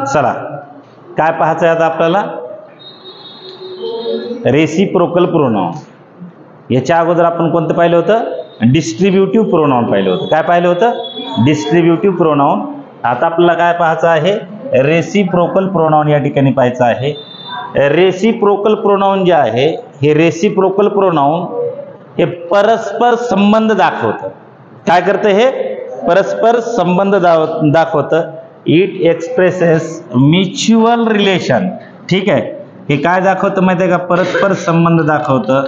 चला काय पाहायचं आहे आता आपल्याला, रेसिप्रोकल प्रोनाउन. याच्या अगोदर आपण कोणतं पाहिलं होतं, डिस्ट्रीब्युटिव्ह प्रोनाउन पाहिलं होतं. काय पाहिलं होतं, डिस्ट्रीब्युटिव्ह प्रोनाउन. आता आपल्याला काय पाहायचं आहे, रेसिप्रोकल प्रोनाउन या ठिकाणी पाहायचं आहे. रेसिप्रोकल प्रोनाउन जे आहे, हे रेसिप्रोकल प्रोनाउन हे परस्पर संबंध दाखवतं. काय करतं, हे परस्पर संबंध दाखवतं. It expresses mutual relation. ठीक आहे, हे काय दाखवतं माहिती आहे का, परस्पर संबंध दाखवतं.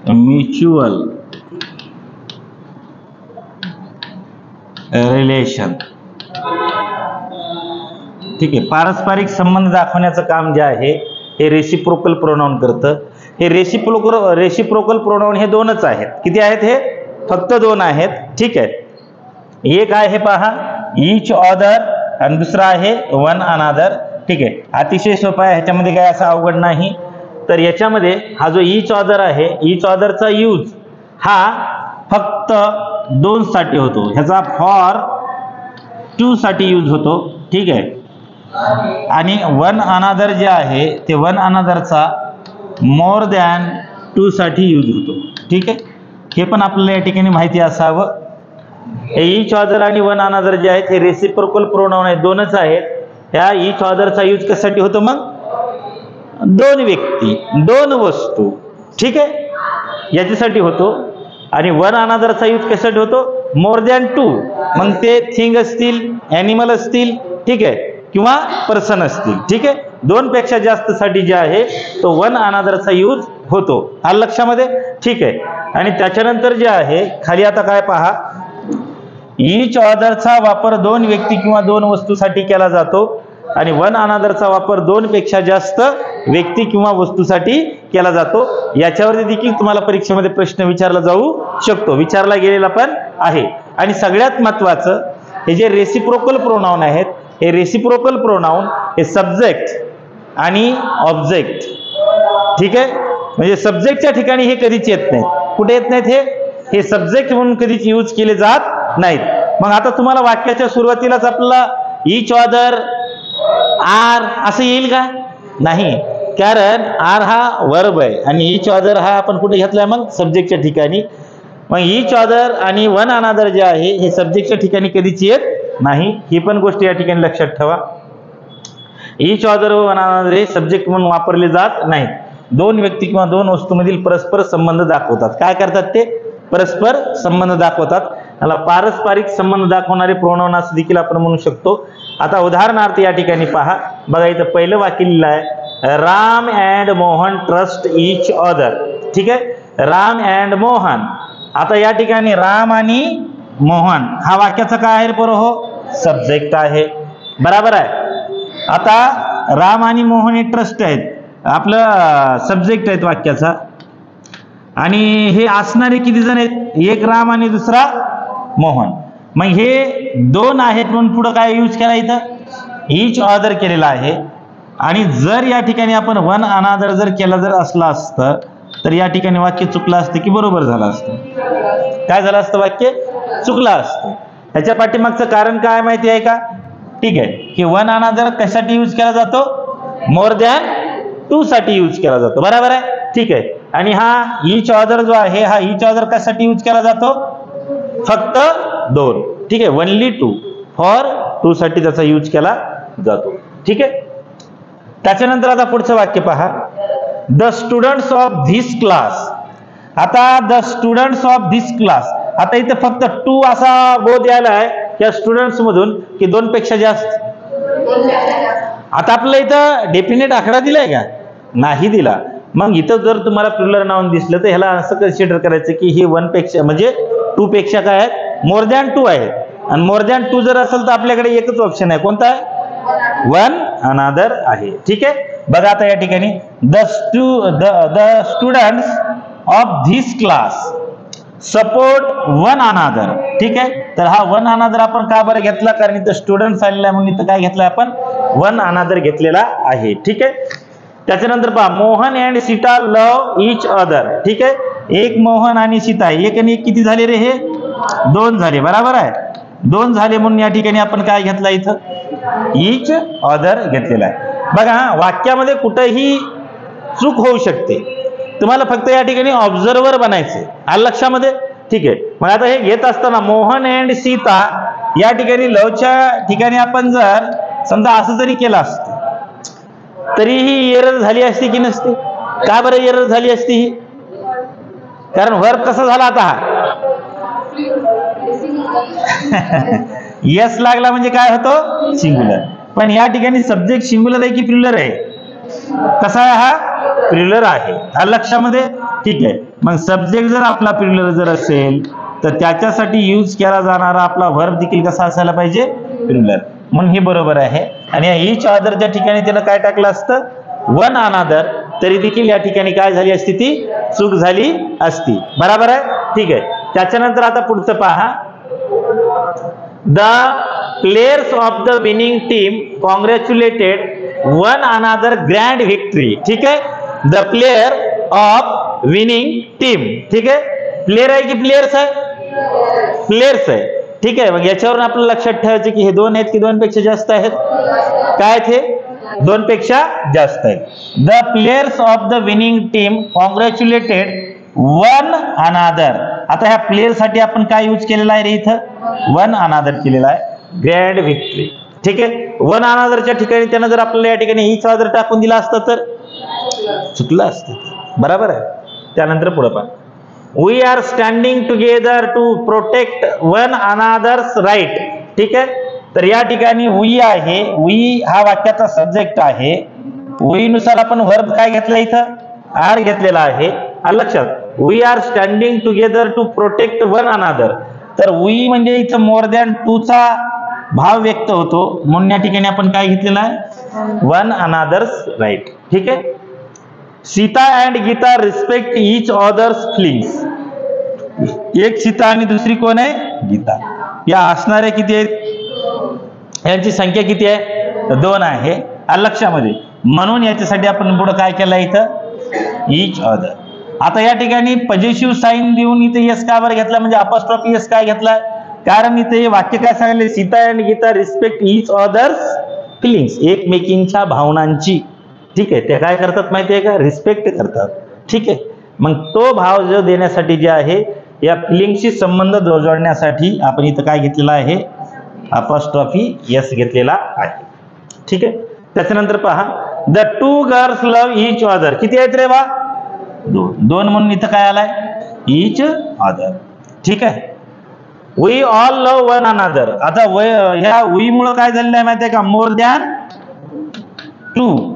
Mutual relation. ठीक आहे, पारस्परिक संबंध दाखवण्याचं काम जे आहे हे रेसिप्रोकल प्रोनाउन करतं. हे रेसिप्रोकल प्रोनाउन हे दोनच आहेत. किती आहेत, हे फक्त दोन आहेत. ठीक आहे, एक आहे पहा ईच अदर आणि दुसरा आहे वन अनादर. ठीक आहे, अतिशय सोपा आहे, ह्याच्यामध्ये काय असं अवघड नाही. तर याच्यामध्ये हा जो ईच अदर आहे, ईच अदरचा यूज हा फक्त दोन साठी होतो, ह्याचा फॉर टू साठी यूज होतो. ठीक आहे, आणि वन अनादर जे आहे ते वन अनादरचा मोर दॅन टू साठी यूज होतो. ठीक आहे, हे पण आपल्याला या ठिकाणी माहिती असावं. हे ईच अदर आणि वन अनादर जे आहेत हे रेसिप्रोकल प्रोनाउन आहेत, दोनच आहेत. ह्या ईच अदरचा यूज कशासाठी होतो, मग दोन व्यक्ती दोन वस्तू, ठीक आहे, याच्यासाठी होतो. आणि वन अनादरचा यूज कशासाठी होतो, मोर दॅन टू. मग ते थिंग असतील, ॲनिमल असतील, ठीक आहे, किंवा पर्सन असतील. ठीक आहे, दोन पेक्षा जास्त साठी जे आहे तो वन अनादरचा यूज होतो. आलं लक्षामध्ये. ठीक आहे, आणि त्याच्यानंतर जे आहे खाली आता काय पहा, ईच अदरचा वापर दोन व्यक्ती किंवा दोन वस्तूसाठी केला जातो आणि वन अनादरचा वापर दोन पेक्षा जास्त व्यक्ती किंवा वस्तूसाठी केला जातो. याच्यावरती देखील तुम्हाला परीक्षेमध्ये प्रश्न विचारला जाऊ शकतो, विचारला गेलेला पण आहे. आणि सगळ्यात महत्त्वाचं, हे जे रेसिप्रोकल प्रोनाउन आहेत, हे रेसिप्रोकल प्रोनाउन हे सब्जेक्ट आणि ऑब्जेक्ट. ठीक आहे, म्हणजे सब्जेक्टच्या ठिकाणी हे कधीच येत नाहीत. कुठे येत नाहीत, हे सब्जेक्ट म्हणून कधीच यूज केले जात नाहीत. मग आता तुम्हाला वाक्याच्या सुरुवातीलाच आपल्याला ईच अदर आर असं येईल का, नाही, कारण आर हा वर्ब आहे आणि ईच अदर हा आपण कुठे घेतलाय, मग सब्जेक्टच्या ठिकाणी. मग ईच अदर आणि वन अनादर जे आहे हे सब्जेक्टच्या ठिकाणी कधीच येत नाही. ही पण गोष्ट या ठिकाणी लक्षात ठेवा. ईच अदर व वन अनादर हे सब्जेक्ट म्हणून वापरले जात नाहीत. दोन व्यक्ती किंवा दोन वस्तूमधील परस्पर संबंध दाखवतात. काय करतात ते, परस्पर संबंध दाखवतात. याला पारस्परिक संबंध दाखवणारे प्रोनाउन असं देखील आपण म्हणू शकतो. आता उदाहरणार्थ या ठिकाणी पहा, बघा इथं पहिलं वाक्य लिहिलं आहे, Ram and Mohan trust each other. ठीक आहे, राम अँड मोहन. आता या ठिकाणी राम आणि मोहन हा वाक्याचा काय आहे बरं, हो सब्जेक्ट आहे, बरोबर आहे. आता राम आणि मोहन हे ट्रस्ट आहेत, आपलं सब्जेक्ट आहेत वाक्याचा. आणि हे असणारे किती जण आहेत, एक राम आणि दुसरा मोहन. मग हे दोन आहेत म्हणून पुढे काय यूज केला, इथं ईच अदर केलेला आहे. आणि जर या ठिकाणी आपण वन अनादर जर केला जर असलं असतं तर या ठिकाणी वाक्य चुकलं असतं की बरोबर झालं असतं. काय झालं असतं, वाक्य चुकलं असतं. ह्याच्या पाठीमागचं कारण काय माहिती आहे का, ठीक आहे, की वन अनादर कशासाठी यूज केला जातो, मोर दॅन टू साठी यूज केला जातो, बरोबर आहे. ठीक आहे, आणि हा ईच अदर जो आहे हा ईच अदर कशासाठी यूज केला जातो, फक्त दोन. ठीक आहे, ओनली टू, फॉर टू साठी त्याचा यूज केला जातो. ठीक आहे, त्याच्यानंतर आता पुढचं वाक्य पहा, the students of this class. आता the students of this class, आता इथे फक्त टू असा बोध यायला आहे या स्टुडंट्स मधून की दोन पेक्षा जास्त. आता आपल्याला इथं डेफिनेट आकडा दिलाय का, नाही दिला. मग इथं जर तुम्हाला प्लुरल नाउन दिसलं तर ह्याला असं कन्सिडर करायचं की हे वन पेक्षा म्हणजे टू पेक्षा काय आहेत, मोर दॅन टू आहेत. आणि मोर दॅन टू जर असेल तर आपल्याकडे एकच ऑप्शन आहे, कोणता आहे, वन अनादर आहे. ठीक आहे, बघा आता या ठिकाणी the students of this class support one another. ठीक आहे, तर हा वन अनादर आपण का बरं घेतला, कारण इथं स्टुडंट्स आलेला म्हणून इथं काय घेतलं आपण, वन अनादर घेतलेला आहे. ठीक आहे, त्याच्यानंतर पहा, Mohan and Sita love each other. ठीक आहे, एक मोहन आणि सीता, एक आणि एक किती झाले रे, हे दोन झाले, बरोबर आहे. दोन झाले म्हणून या ठिकाणी आपण काय घेतला इथं, इच अदर घेतलेला आहे. बघा वाक्यामध्ये कुठेही चूक होऊ शकते, तुम्हाला फक्त या ठिकाणी ऑब्झर्वर बनायचे. आलं लक्षामध्ये? ठीक आहे. मग आता हे घेत असताना मोहन अँड सीता या ठिकाणी लवच्या ठिकाणी आपण जर समजा असं जरी केलं असतं तरीही एरर झाली असती की नसती? का बरं एरर झाली असती ही? कारण वर्ब कसा झाला आता, यस लागला म्हणजे काय होतो, सिंग्युलर. पण या ठिकाणी सब्जेक्ट सिंग्युलर आहे की प्लुरल आहे? कसा आहे हा, प्लुरल आहे. आलं लक्षामध्ये? ठीक आहे. मग सब्जेक्ट जर आपला प्लुरल जर असेल तर त्याच्यासाठी यूज केला जाणारा आपला वर्ब देखील कसा असायला पाहिजे, प्लुरल. म्हणून हे बरोबर आहे. आणि या इच अदरच्या ठिकाणी त्यानं काय टाकलं असतं, वन अनादर, तरी देखील या ठिकाणी काय झाली असती, ती चूक झाली असती. बरोबर आहे? ठीक आहे. त्याच्यानंतर आता पुढचं पहा, the players of the winning team congratulated one another grand victory. ठीक आहे. The player of winning team. ठीक आहे. प्लेयर आहे की प्लेयर्स आहे? प्लेयर्स आहे. ठीक आहे. मग याच्यावरून आपल्याला लक्षात ठेवायचं की हे दोन आहेत की दोन पेक्षा जास्त आहेत? काय ते दोन पेक्षा जास्त आहेत. The players of the winning team congratulated one another. आता ह्या प्लेयर साठी आपण काय यूज केलेला आहे रे इथं, वन अनादर केलेला आहे, ग्रँड व्हिक्टरी. ठीक आहे. वन अनादरच्या ठिकाणी त्यानं जर आपल्याला या ठिकाणी इच अदर टाकून दिला असतं तर चुकलं असतं. बरोबर आहे. त्यानंतर पुढे पहा, we are standing together to protect one another's right. ठीक आहे. तर या ठिकाणी वी आहे, वी हा वाक्याचा सब्जेक्ट आहे. वी नुसार आपण वर्ब काय घेतला इथं, आर घेतलेला आहे. लक्षात, we are standing together to protect one another. तर वी म्हणजे इथं मोर दॅन टू चा भाव व्यक्त होतो, म्हणून या ठिकाणी आपण काय घेतलेला आहे, वन अनादर्स राईट. ठीक आहे. Sita and Gita respect each other's feelings. एक सीता आणि दुसरी कोण आहे, गीता. या असणारे किती आहेत, यांची संख्या किती आहे, दोन आहे. लक्षामध्ये, म्हणून याच्यासाठी आपण पुढे काय केलं इथं, इच अदर. आता या ठिकाणी पॉझिटिव्ह साईन देऊन इथे यस का बरं घेतला, म्हणजे अपॉस्ट्रॉफी यस काय घेतला, कारण इथे हे वाक्य काय सांगितले, Sita and Gita respect each other's feelings, एकमेकींच्या भावनांची. ठीक आहे. ते काय करतात माहिती आहे का, रिस्पेक्ट करतात. ठीक आहे. मग तो भाव जो देण्यासाठी जे आहे, या फिलिंगशी संबंध जोडण्यासाठी आपण इथं काय घेतलेला आहे, अपॉस्ट्रॉफी यस घेतलेला आहे. ठीक आहे. त्याच्यानंतर पहा, the two girls love each other. किती आहेत रे बा, दोन म्हणून इथं काय आलाय, इच अदर. ठीक आहे. We all love one another. आता ह्या वी मुळे काय झालेलं आहे माहिती आहे का, मोर दॅन टू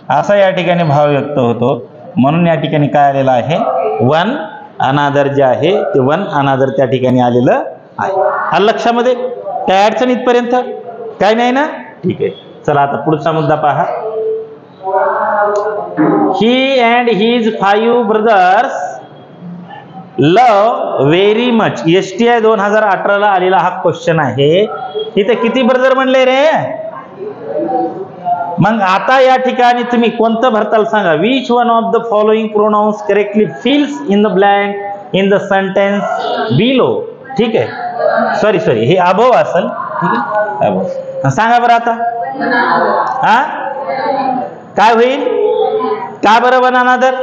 असा या ठिकाणी भाव व्यक्त होतो, म्हणून या ठिकाणी काय आलेलं आहे, वन अनादर जे आहे ते वन अनादर त्या ठिकाणी आलेलं आहे. हा लक्षामध्ये काय अडचण इथपर्यंत काय नाही ना. ठीक आहे. चला आता पुढचा मुद्दा पहा, he and his 5 brothers love very much. STI 2018 ला आलेला हा क्वेश्चन आहे. इथे किती ब्रदर म्हणले रे, मग आता या ठिकाणी तुम्ही कोणतं भरताल सांगा, which one of the following pronouns correctly fills in the blank in the sentence below. ठीक आहे. सॉरी हे अबोव असेल. ठीक आहे. अबोव सांगा बरं आता, हा काय होईल, का बरं वन अनादर,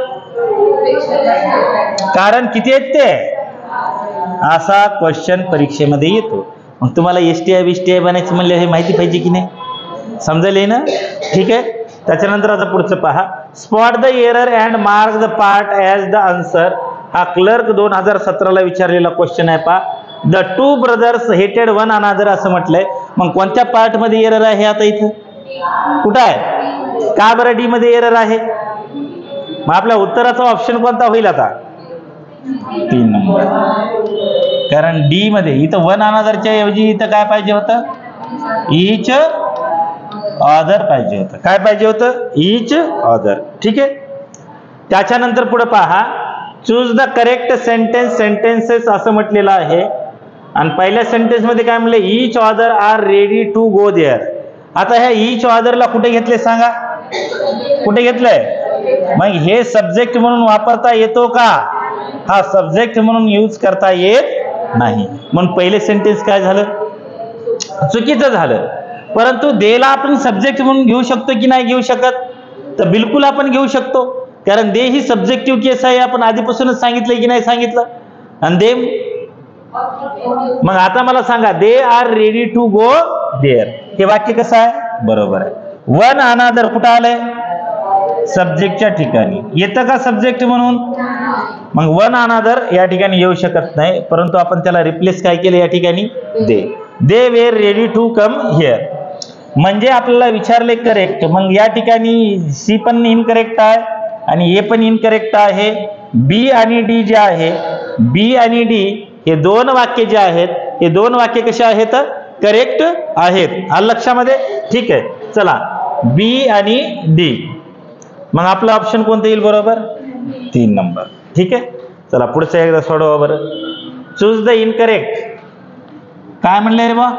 कारण किती आहेत ते, असा क्वेश्चन परीक्षेमध्ये येतो. मग तुम्हाला STI बनायचं म्हणले हे माहिती पाहिजे की नाही, समजले ना. ठीक आहे. त्याच्यानंतर आता पुढचं पहा, spot the error and mark the part as the answer. हा क्लर्क 2017 ला विचारलेला क्वेश्चन आहे. पहा, द टू ब्रदर्स हेटेड वन अनादर असं म्हटलंय. मग कोणत्या पार्ट मध्ये एरर आहे, आता इथं कुठं आहे, का बरं डी मध्ये एरर आहे. मग आपल्या उत्तराचा ऑप्शन कोणता होईल आता, 3 नंबर. कारण डी मध्ये इथं वन अनादरच्या ऐवजी इथं काय पाहिजे होतं, इच अदर पाहिजे होतं. काय पाहिजे होतं, इच अदर. ठीक आहे. त्याच्यानंतर पुढे पहा, चूज द करेक्ट सेंटेन्सेस असं म्हटलेलं आहे. आणि पहिल्या सेंटेन्स मध्ये काय म्हणले, each other are ready to go there. आता ह्या इच अदरला कुठे घेतले सांगा, कुठे घेतलंय, मग हे सब्जेक्ट म्हणून वापरता येतो का, हा सब्जेक्ट म्हणून यूज करता येत नाही, म्हणून पहिले सेंटेन्स काय झालं, चुकीचं झालं. परंतु देला आपण सब्जेक्ट म्हणून घेऊ शकतो की नाही घेऊ शकत, तर बिलकुल आपण घेऊ शकतो, कारण दे ही सब्जेक्टिव्ह केस आहे, आपण आधीपासूनच सांगितलं की नाही सांगितलं. आणि दे, मग आता मला सांगा, they are ready to go there, हे वाक्य कसं आहे, बरोबर आहे. वन अनादर कुठं आलंय, सब्जेक्टच्या ठिकाणी. येतं का सब्जेक्ट म्हणून, मग वन अनादर या ठिकाणी येऊ शकत नाही, परंतु आपण त्याला रिप्लेस काय केलं या ठिकाणी, they were ready to come here. म्हणजे आपल्याला विचारले करेक्ट, मग या ठिकाणी सी पण इनकरेक्ट आहे आणि ए पण इनकरेक्ट आहे. बी आणि डी जे आहे, बी आणि डी हे दोन वाक्य जे आहेत, हे दोन वाक्य कसे आहेत, करेक्ट आहेत. आलं लक्षामध्ये, ठीक आहे. चला, बी आणि डी, मग आपलं ऑप्शन कोणतं येईल, बरोबर 3 नंबर. ठीक आहे, चला पुढचं एकदा सोडवा बरं. चूज द इनकरेक्ट, काय म्हणले रे बा,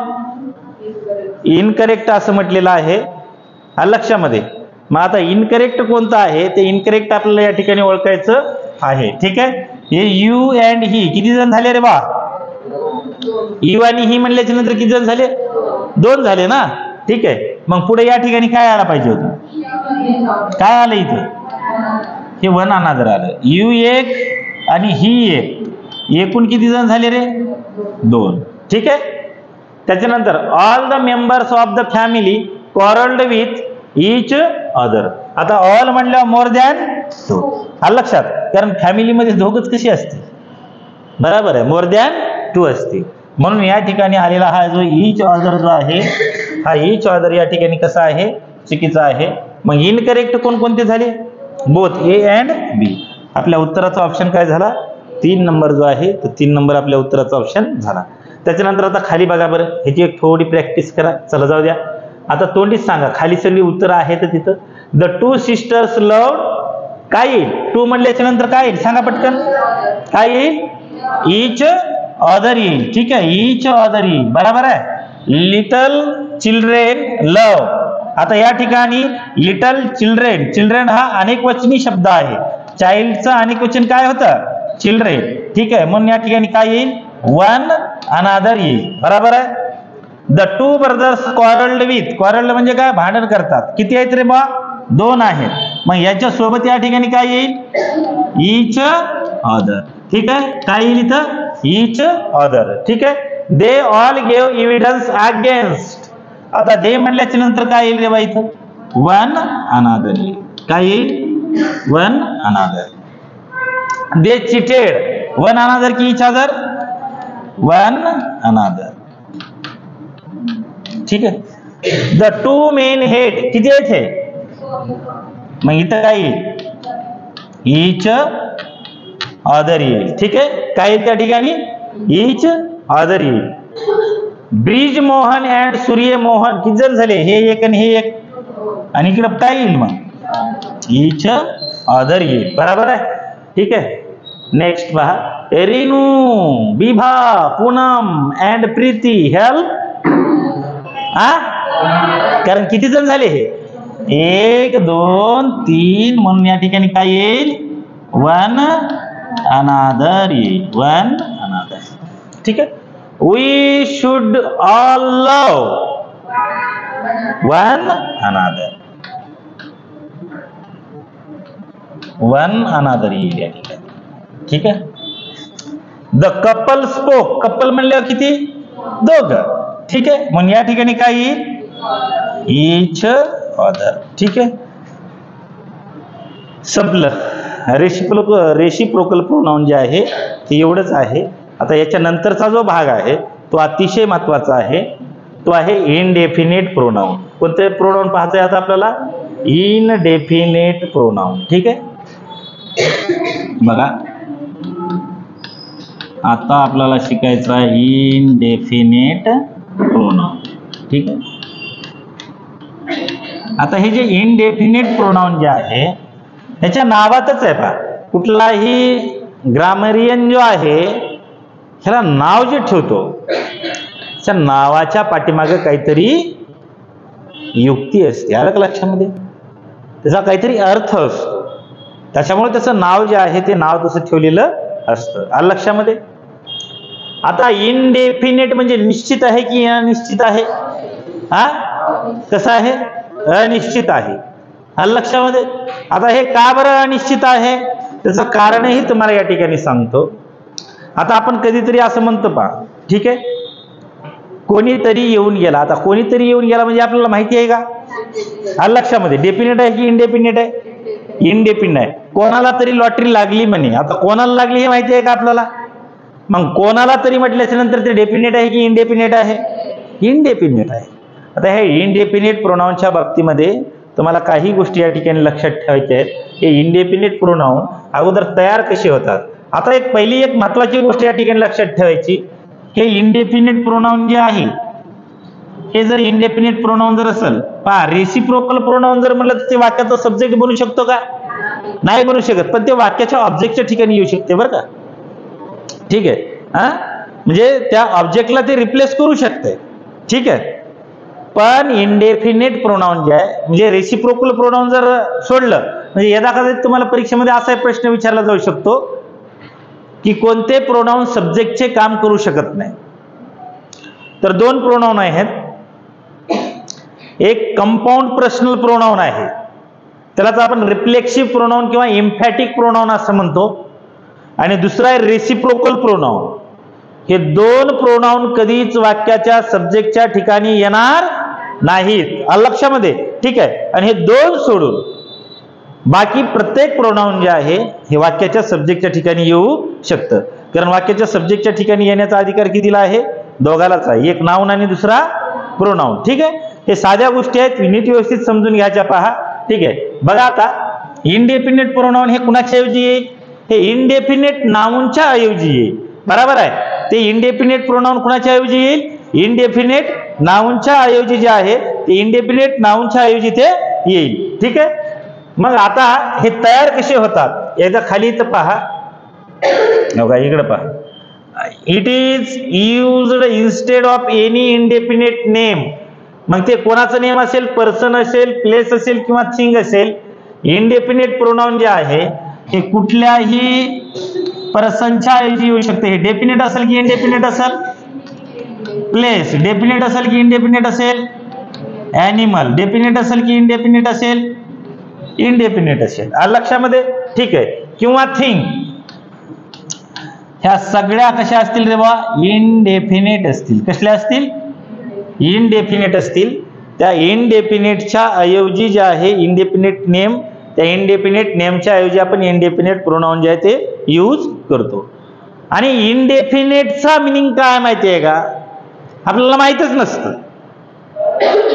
इनकरेक्ट असं म्हटलेलं आहे. आलं लक्षामध्ये. मग आता इनकरेक्ट कोणतं आहे, ते इनकरेक्ट आपल्याला या ठिकाणी ओळखायचं आहे. ठीक आहे, हे यू अँड ही किती जण झाले रे बा, यू आणि ही म्हणल्याच्या नंतर किती जण झाले, 2 झाले ना. ठीक आहे, मग पुढे या ठिकाणी काय आला पाहिजे होतं, काय आलं इथं, हे वन अनादर आलं. यू एक आणि ही एक, एकूण किती जण झाले रे, 2. ठीक आहे, त्याच्यानंतर all the members of the family quarrelled with each other. आता ऑल म्हणल्यावर मोर दॅन 2. आलं लक्षात, कारण फॅमिलीमध्ये दोघच कशी असते, बरोबर आहे, मोर दॅन 2 असते. म्हणून या ठिकाणी आलेला हा जो इच अदर जो आहे, हा इच अदर या ठिकाणी कसा आहे, चुकीचा आहे. मग इनकरेक्ट कोणकोणते झाले, बोथ ए अँड बी. आपल्या उत्तराचा ऑप्शन काय झाला, 3 नंबर जो आहे, तो 3 नंबर आपल्या उत्तराचा ऑप्शन झाला. त्याच्यानंतर आता खाली बघा बरं, ह्याची एक थोडी प्रॅक्टिस करा. चला जाऊ द्या, आता तोंडीच सांगा, खाली सगळी उत्तरं आहेत तिथं. द 2 सिस्टर्स लव्ड, काय येईल, 2 म्हणल्याच्या नंतर काय येईल सांगा पटकन, काय येईल, इच अदर येईल. ठीक आहे, इच अदर येईल, बरोबर आहे. लिटल चिल्ड्रेन लव, आता या ठिकाणी लिटल चिल्ड्रेन, चिल्ड्रेन हा अनेक वचनी शब्द आहे, चाइल्डचं अनेक वचन काय होतं, चिल्ड्रेन. ठीक आहे, म्हणून या ठिकाणी काय येईल, वन अनादर येईल, बरोबर आहे. The 2 brothers quarrelled with, quarrelled म्हणजे काय, भांडण करतात. किती आहेत रे बा, 2 आहेत. मग याच्या सोबत या ठिकाणी काय येईल, इच अदर. ठीक आहे, काय येईल इथं, इच अदर. ठीक आहे, they all gave evidence against. आता दे म्हणल्याच्या नंतर काय येईल रे बा इथं, वन अनादर येईल. काय येईल, वन अनादर. दे चिटेड, वन अनादर की इच अदर, वन अनादर. ठीक आहे, द 2 मेन हेड, किती आहेत हे, मग इथं काय येईल, इच अदर येईल. ठीक आहे, काय येईल त्या ठिकाणी, इच अदर येईल. ब्रिज मोहन अँड सूर्य मोहन, किती जण झाले, हे एक आणि हे एक, आणि इकडं काय येईल, मग इच अदर येईल, बरोबर आहे. ठीक आहे, नेक्स्ट पहा, रेणू, विभा, पूनम अँड प्रीती हेल्प. कारण किती जण झाले हे, 1 2 3, म्हणून या ठिकाणी काय येईल, वन अनादर येईल, वन अनादर. ठीक आहे, we should all love, one another, one another येईल या ठिकाणी. ठीक आहे, द कपल स्पोक, कपल म्हणल्यावर किती, 2. ठीक आहे, म्हणून या ठिकाणी काय येईल, इच अदर. ठीक आहे, संपलं. रेसिप्रोकल प्रोनाउन जे आहे ते एवढंच आहे. आता याच्या नंतरचा जो भाग आहे तो अतिशय महत्वाचा आहे, तो आहे इनडेफिनेट प्रोनाउन. कोणते प्रोनाउन पाहायचं आहे आता आपल्याला, इनडेफिनेट प्रोनाउन. ठीक आहे, बघा आता आपल्याला शिकायचं आहे इनडेफिनेट प्रोनाउन. ठीक आहे, आता हे जे इनडेफिनेट प्रोनाउन जे आहे त्याच्या नावातच आहे पहा, कुठलाही ग्रामरियन जो आहे ह्याला नाव जे ठेवतो त्या नावाच्या पाठीमागे काहीतरी युक्ती असते, आलं का लक्षामध्ये, त्याचा काहीतरी अर्थ असतो, त्याच्यामुळे त्याचं नाव जे आहे ते नाव तसं ठेवलेलं असतं, आलं लक्षामध्ये. आता इनडेफिनेट म्हणजे निश्चित आहे की अनिश्चित आहे? हा, कसं आहे? अनिश्चित आहे. आलं लक्षामध्ये? आता हे का बरं अनिश्चित आहे त्याचं कारणही तुम्हाला या ठिकाणी सांगतो. आता आपण कधीतरी असं म्हणतो पहा, ठीक आहे, कोणीतरी येऊन गेला. आता कोणीतरी येऊन गेला म्हणजे आपल्याला माहिती आहे का? आलं लक्षामध्ये? डेफिनेट आहे की इनडेफिनेट आहे? इनडेफिनेट आहे. कोणाला तरी लॉटरी लागली म्हणे. आता कोणाला लागली हे माहिती आहे का आपल्याला? मग कोणाला तरी म्हटल्याच्या नंतर ते डेफिनेट आहे की इनडेफिनेट आहे? इनडेफिनेट आहे. आता हे इनडेफिनेट प्रोनाऊनच्या बाबतीमध्ये तुम्हाला काही गोष्टी या ठिकाणी लक्षात ठेवायच्या आहेत. हे इनडेफिनेट प्रोनाऊन अगोदर तयार कसे होतात. आता पहिली एक महत्वाची गोष्ट या ठिकाणी लक्षात ठेवायची, हे इनडेफिनेट प्रोनाऊन जे आहे हे जर इनडेफिनेट प्रोनाऊन जर असेल, पहा रेसिप्रोकल प्रोनाऊन जर म्हटलं तर ते वाक्याचा सब्जेक्ट बनू शकतो का? नाही बनू शकत, पण ते वाक्याच्या ऑब्जेक्टच्या ठिकाणी येऊ शकते बरं का. ठीक आहे, हा, म्हणजे त्या ऑब्जेक्टला ते रिप्लेस करू शकते. ठीक आहे, पण इनडेफिनेट प्रोनाऊन जे आहे म्हणजे रेसिप्रोकल प्रोनाऊन जर सोडलं म्हणजे यदा कदाचित तुम्हाला परीक्षेमध्ये असा प्रश्न विचारला जाऊ शकतो की कोणते प्रोनाऊन सब्जेक्टचे काम करू शकत नाही. तर दोन प्रोनाऊन आहेत. एक कंपाऊंड पर्सनल प्रोनाऊन आहे, त्यालाच आपण रिफ्लेक्सिव्ह प्रोनाऊन किंवा एम्फॅटिक प्रोनाऊन असं म्हणतो, आणि दुसरा आहे रेसिप्रोकल प्रोनाऊन. हे दोन प्रोनाऊन कधीच वाक्याच्या सब्जेक्टच्या ठिकाणी येणार नाहीत. लक्षामध्ये? ठीक आहे, आणि हे दोन सोडून बाकी प्रत्येक प्रोनाऊन जे आहे हे वाक्याच्या सब्जेक्टच्या ठिकाणी येऊ शकतं. कारण वाक्याच्या सब्जेक्टच्या ठिकाणी येण्याचा अधिकार कितीला आहे? दोघालाच आहे, एक नाऊन आणि दुसरा प्रोनाऊन. ठीक आहे, हे साध्या गोष्टी आहेत, नीट व्यवस्थित समजून घ्यायच्या. पहा, ठीक आहे, बघा आता इनडेफिनेट प्रोनाऊन हे कुणाच्या ऐवजी येईल? हे इनडेफिनेट नाऊनच्या ऐवजी येईल. बरोबर आहे, ते इनडेफिनेट प्रोनाऊन कुणाच्या ऐवजी येईल? इनडेफिनेट नाऊनच्या ऐवजी जे आहे ते इनडेफिनेट नाऊनच्या ऐवजी ते येईल. ठीक आहे, मग आता हे तयार कसे होतात? एकदा खाली तर पहा, इकडे पहा, it is used instead of any indefinite name. मग ते कोणाचं नेम असेल? पर्सन असेल, प्लेस असेल किंवा थिंग असेल. इनडेफिनेट प्रोनाऊन जे आहे हे कुठल्याही पर्सनच्या ऐवजी येऊ शकते. हे डेफिनेट असेल की इनडेफिनेट असेल? प्लेस डेफिनेट असेल की इनडेफिनेट असेल? ॲनिमल डेफिनेट असेल की इनडेफिनेट असेल? इनडेफिनेट असेल. लक्षामध्ये? ठीक आहे, किंवा थिंग. ह्या सगळ्या कशा असतील रे बा? इनडेफिनेट असतील. कसल्या असतील? इनडेफिनेट असतील. त्या इनडेफिनेटच्या ऐवजी जे आहे इनडेफिनेट नेम, त्या इनडेफिनेट नेमच्या ऐवजी आपण इनडेफिनेट प्रोनाऊन जे आहे ते यूज करतो. आणि इनडेफिनेटचा मिनिंग काय माहिती आहे का? आपल्याला माहितच नसतं.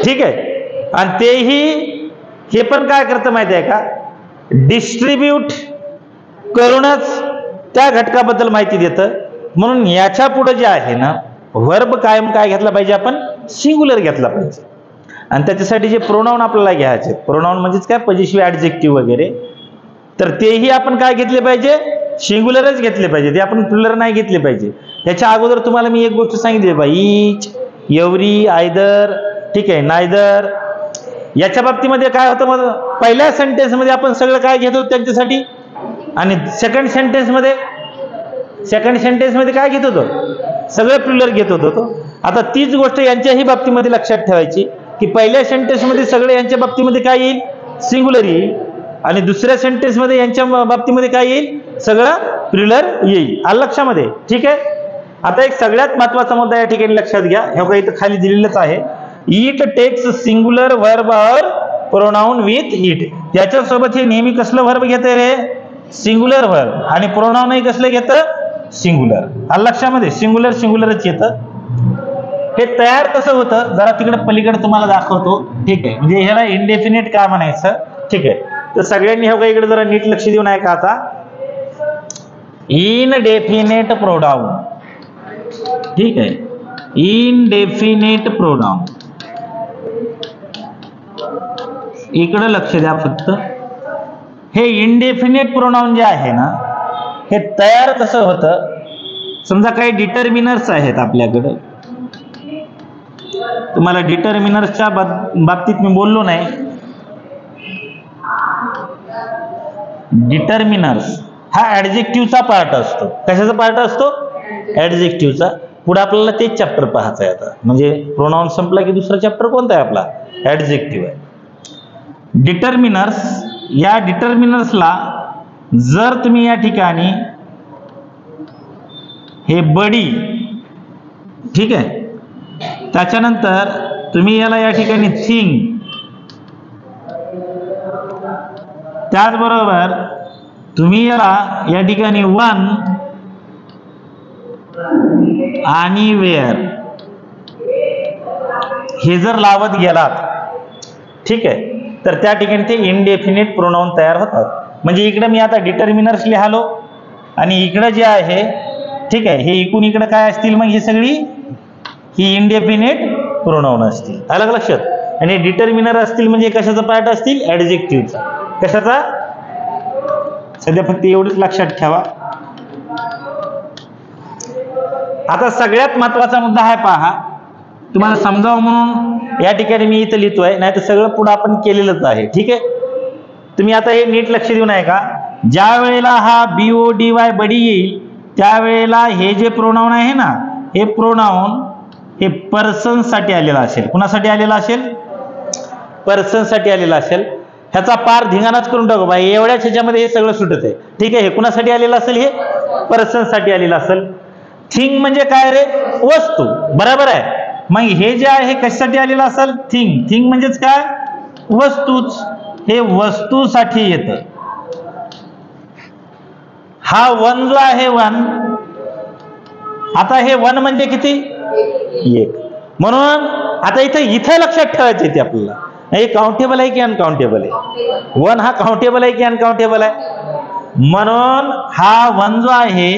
ठीक आहे, आणि तेही हे पण काय करतं माहिती आहे का? डिस्ट्रीब्यूट करूनच त्या घटकाबद्दल माहिती देतं. म्हणून याच्या पुढे जे आहे ना, वर्ब कायम काय घेतला पाहिजे? आपण सिंग्युलर घेतला पाहिजे. आणि त्याच्यासाठी जे प्रोनाऊन आपल्याला घ्यायचे, प्रोनाऊन म्हणजेच काय? पॉजिटिव्ह ऍडजेक्टिव्ह वगैरे, तर तेही आपण काय घेतले पाहिजे? सिंग्युलरच घेतले पाहिजे. ते आपण प्लुरल नाही घेतले पाहिजे. त्याच्या अगोदर तुम्हाला मी एक गोष्ट सांगितली बा, ईच, एव्हरी, आयदर. ठीक आहे, नायदर. याच्या बाबतीमध्ये काय होतं? मग पहिल्या सेंटेन्समध्ये आपण सगळं काय घेत होतो त्यांच्यासाठी, आणि सेकंड सेंटेन्समध्ये काय घेत होतो? सगळं प्लुरल घेत होतो. आता तीच गोष्ट यांच्याही बाबतीमध्ये लक्षात ठेवायची की पहिल्या सेंटेन्समध्ये सगळं यांच्या बाबतीमध्ये काय येईल? सिंग्युलर येईल. आणि दुसऱ्या सेंटेन्समध्ये यांच्या बाबतीमध्ये काय येईल? सगळं प्लुरल येईल. लक्षामध्ये? ठीक आहे, आता एक सगळ्यात महत्वाचा मुद्दा या ठिकाणी लक्षात घ्या. हे काही इथं खाली दिलेलंच आहे. इट टेक्स सिंग्युलर वर्ब और प्रोनाउन विथ इट. त्याच्यासोबत हे नेहमी कसलं वर्ब घेते रे? Singular verb. आणि प्रोनाउनही कसलं घेतं? सिंग्युलर. लक्षामध्ये? सिंग्युलरच येतं. हे तयार कसं होतं जरा तिकडे पलीकडे तुम्हाला दाखवतो. ठीक आहे, म्हणजे ह्याला इनडेफिनेट का म्हणायचं? ठीक आहे, तर सगळ्यांनी हे इकडे जरा नीट लक्ष देऊन ऐका. आता इनडेफिनेट प्रोनाउन. ठीक आहे, इनडेफिनेट प्रोनाउन इकडे लक्ष द्या फक्त. हे इनडेफिनेट प्रोनाउन जे आहे ना, हे तयार कसं होतं? समजा काही डिटर्मिनर्स आहेत आपल्याकडे. तुम्हाला डिटर्मिनर्सच्या बाबतीत मी बोललो नाही. डिटर्मिनर्स हा ऍडजेक्टिव्हचा पार्ट असतो. कशाचा पार्ट असतो? ऍडजेक्टिव्हचा. पुढे आपल्याला तेच चॅप्टर पाहायचं आहे आता. म्हणजे प्रोनाउन संपला की दुसरा चॅप्टर कोणता आहे आपला? ॲडजेक्टिव्ह आहे. डिटर्मिनर्स, या डिटर्मिनर्सला जर तुम्ही या ठिकाणी हे बडी, ठीक आहे, त्याच्यानंतर तुम्ही याला या ठिकाणी थिंग, त्याचबरोबर तुम्ही याला या ठिकाणी वन आणि वेअर हे जर लावत गेलात, ठीक आहे, तर त्या ठिकाणी ते इनडेफिनिट प्रोनाउन तयार होतात. म्हणजे इकडे मी आता डिटर्मिनर्स लिहालो आणि इकडे जे आहे, ठीक आहे, हे इकडून इकडे काय असतील मग? ही सगळी ही इनडेफिनिट प्रोनाउन असतील. आलं का लक्षात? आणि डिटर्मिनर असतील म्हणजे कशाचा पार्ट असतील? ॲडजेक्टिव्हचा. कशाचा? सध्या फक्त एवढंच लक्षात ठेवा. आता सगळ्यात महत्वाचा मुद्दा आहे पहा, तुम्हाला समजावं म्हणून या ठिकाणी मी इथं लिहितोय, नाही तर सगळं पुढे आपण केलेलंच आहे. ठीक आहे, तुम्ही आता हे नीट लक्ष देऊ नये का? ज्या वेळेला हा BODY बडी येईल त्यावेळेला हे जे प्रोनाउन आहे ना, हे प्रोनाउन हे पर्सन साठी आलेला असेल. कुणासाठी आलेला असेल? पर्सन साठी आलेला असेल. ह्याचा पार धिंगाणाच करून टाकू बाई, एवढ्याच ह्याच्यामध्ये हे सगळं सुटत आहे. ठीक आहे, हे कुणासाठी आलेलं असेल? हे पर्सन साठी आलेलं असेल. थिंग म्हणजे काय रे? वस्तू. बरोबर आहे. मग हे जे आहे हे कशासाठी आलेलं असेल? थिंग. थिंग म्हणजेच काय? वस्तूच. हे वस्तूसाठी येतं. हा वन जो आहे वन, आता हे वन म्हणजे किती? एक. म्हणून आता इथं लक्षात ठेवायचं आहे ते आपल्याला, हे काउंटेबल आहे की अनकाउंटेबल आहे? वन हा काउंटेबल आहे की अनकाउंटेबल आहे? म्हणून हा वन जो आहे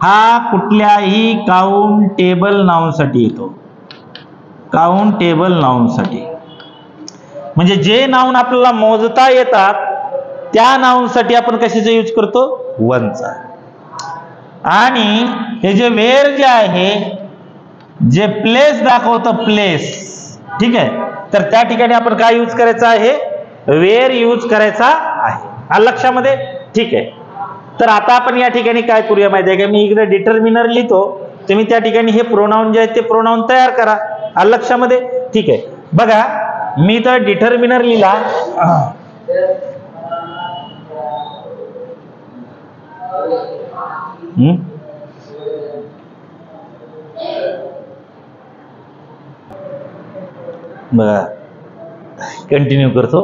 हा कुठल्याही काउंटेबल नाउन साठी येतो. काउंटेबल नाउन साठी म्हणजे जे नाउन आपल्याला मोजता येतात त्या नाउन साठी आपण कशाचा यूज करतो? वनचा. आणि हे जे वेअर जे आहे, जे प्लेस दाखवतं प्लेस, ठीक आहे, तर त्या ठिकाणी आपण काय यूज करायचं आहे? वेअर यूज करायचा आहे. आलं लक्षामध्ये? ठीक आहे. तर आता आपण या ठिकाणी काय करूया माहिती आहे का? मी इकडे डिटर्मिनर लिहितो, तुम्ही त्या ठिकाणी हे प्रोनाउन जे आहेत ते प्रोनाउन तयार करा. आलं लक्षामध्ये? ठीक आहे. बघा, मी तर डिटर्मिनर लिहिला, बघा कंटिन्यू करतो.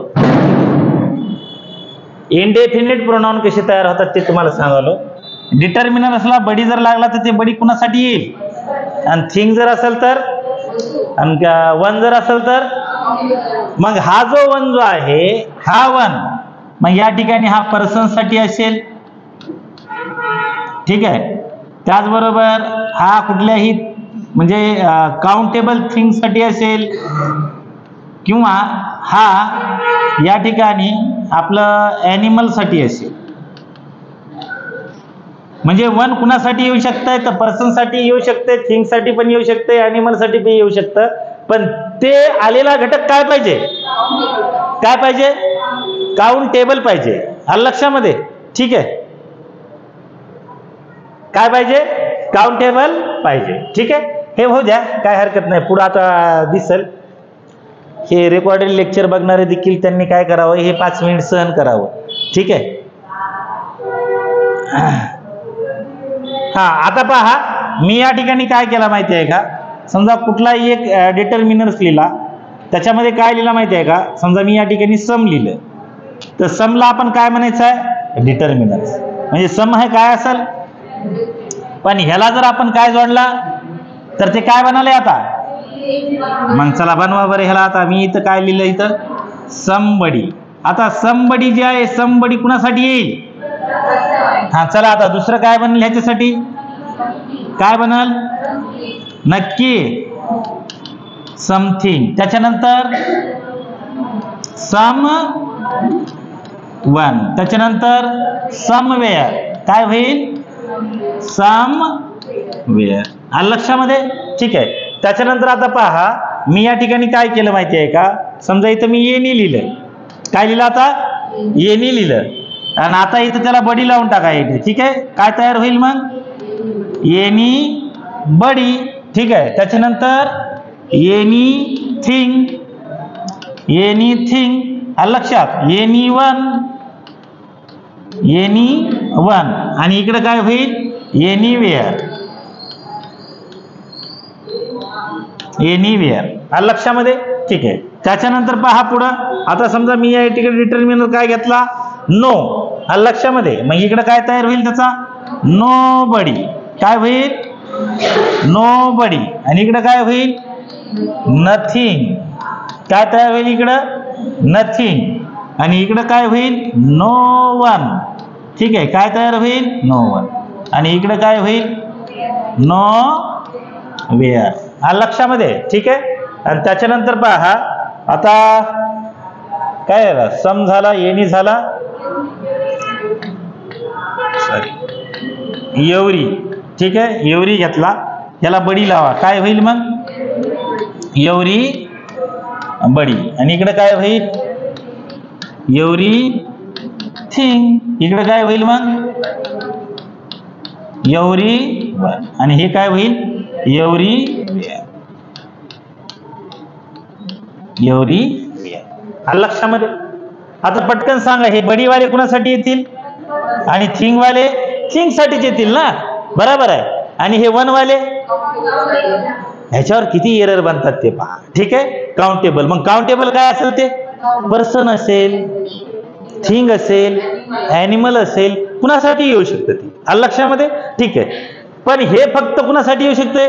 इनडेफिनिट प्रोनाउन कसे तयार होतात ते तुम्हाला सांगालो. डिटर्मिनर असला बडी जर लागला तर ते बडी कुणासाठी येईल? आणि थिंग जर असेल तर, आणि वन जर असेल तर, मग हा जो वन जो आहे हा वन मग या ठिकाणी हा पर्सन साठी असेल. ठीक आहे. त्याचबरोबर हा कुठल्याही म्हणजे काउंटेबल थिंग साठी असेल, किंवा हा या ठिकाणी आपलं ॲनिमल साठी असेल. म्हणजे वन कुणासाठी येऊ शकतंय? तर पर्सन साठी येऊ शकते, थिंग साठी पण येऊ शकते, ॲनिमल साठी पण येऊ शकतं. पण ते आलेला घटक काय पाहिजे? काय पाहिजे? काउंटेबल पाहिजे. आलं लक्षामध्ये? ठीक आहे. काय पाहिजे? काउंटेबल पाहिजे. ठीक आहे, हे होऊ द्या, काय हरकत नाही. पुढे आता दिसेल. हे रेकॉर्डेड लेक्चर बघणारे देखील त्यांनी काय करावं? हे 5 मिनिट सहन करावं. ठीक आहे. हा, आता पहा, मी या ठिकाणी काय केलं माहिती आहे का? समजा कुठलाही एक डिटर्मिनर्स लिहिला, त्याच्यामध्ये काय लिहिला माहिती आहे का? समजा मी या ठिकाणी सम लिहिलं, तर समला आपण काय म्हणायचं आहे? डिटर्मिनर्स. म्हणजे सम हे काय असेल? पण ह्याला जर आपण काय जोडला तर ते काय बनाले आता? मग चला बनवा बरं ह्याला. आता मी इथं काय लिहिलं? इथं समबडी. आता समबडी जे आहे, समबडी कुणासाठी येईल? हा, चला आता दुसरं काय बनेल ह्याच्यासाठी? काय बनल? नक्की समथिंग. त्याच्यानंतर सम वन. त्याच्यानंतर समवेअर. काय होईल? समवेअर. आलं लक्षामध्ये? ठीक आहे. त्याच्यानंतर आता पहा, मी या ठिकाणी काय केलं माहिती आहे का? समजा इथं मी येणी लिहिलं. काय लिहिलं आता? येणी लिहिलं. आणि आता इथं त्याला बडी लावून टाका इथे. ठीक आहे. काय तयार होईल मग? येणी बडी. ठीक आहे. त्याच्यानंतर एनीथिंग, लक्षात एनीवन, आणि इकडे काय होईल एनीवेअर, लक्षामध्ये. ठीक आहे. त्याच्यानंतर पहा पुढं. आता समजा मी या ठिकाणी डिटर्मिनर काय घेतला नो, लक्षामध्ये. मग इकडे काय तयार होईल त्याचा नोबडी, काय होईल नोबडी, आणि इकडे काय होईल नथिंग, काय तयार होईल इकडं नथिंग, आणि इकडे काय होईल नो वन. ठीक आहे. काय तयार होईल नो वन, आणि इकडे काय होईल नो वेअर, लक्षामध्ये. ठीक आहे. आणि त्याच्यानंतर पहा आता काय झालं, सम झाला, एनी झाला, सॉरी एवरी. ठीक आहे. एवरी घेतला, याला बडी लावा, काय होईल मग एवरी बडी, आणि इकडे काय होईल एवरी थिंग, इकडे काय होईल मग एवरी, आणि हे काय होईल एवरी लक्षामध्ये. आता पटकन सांगा, हे बडीवाले कुणासाठी येतील आणि थिंगवाले थिंग साठीच येतील ना, बरोबर आहे. आणि हे वनवाले ह्याच्यावर किती एरर बनतात ते पहा. ठीक आहे. काउंटेबल, मग काउंटेबल काय असेल ते पर्सन असेल, थिंग असेल, ॲनिमल असेल, कुणासाठी येऊ शकतं ती, लक्षामध्ये. ठीक आहे. पण हे फक्त कुणासाठी येऊ शकते,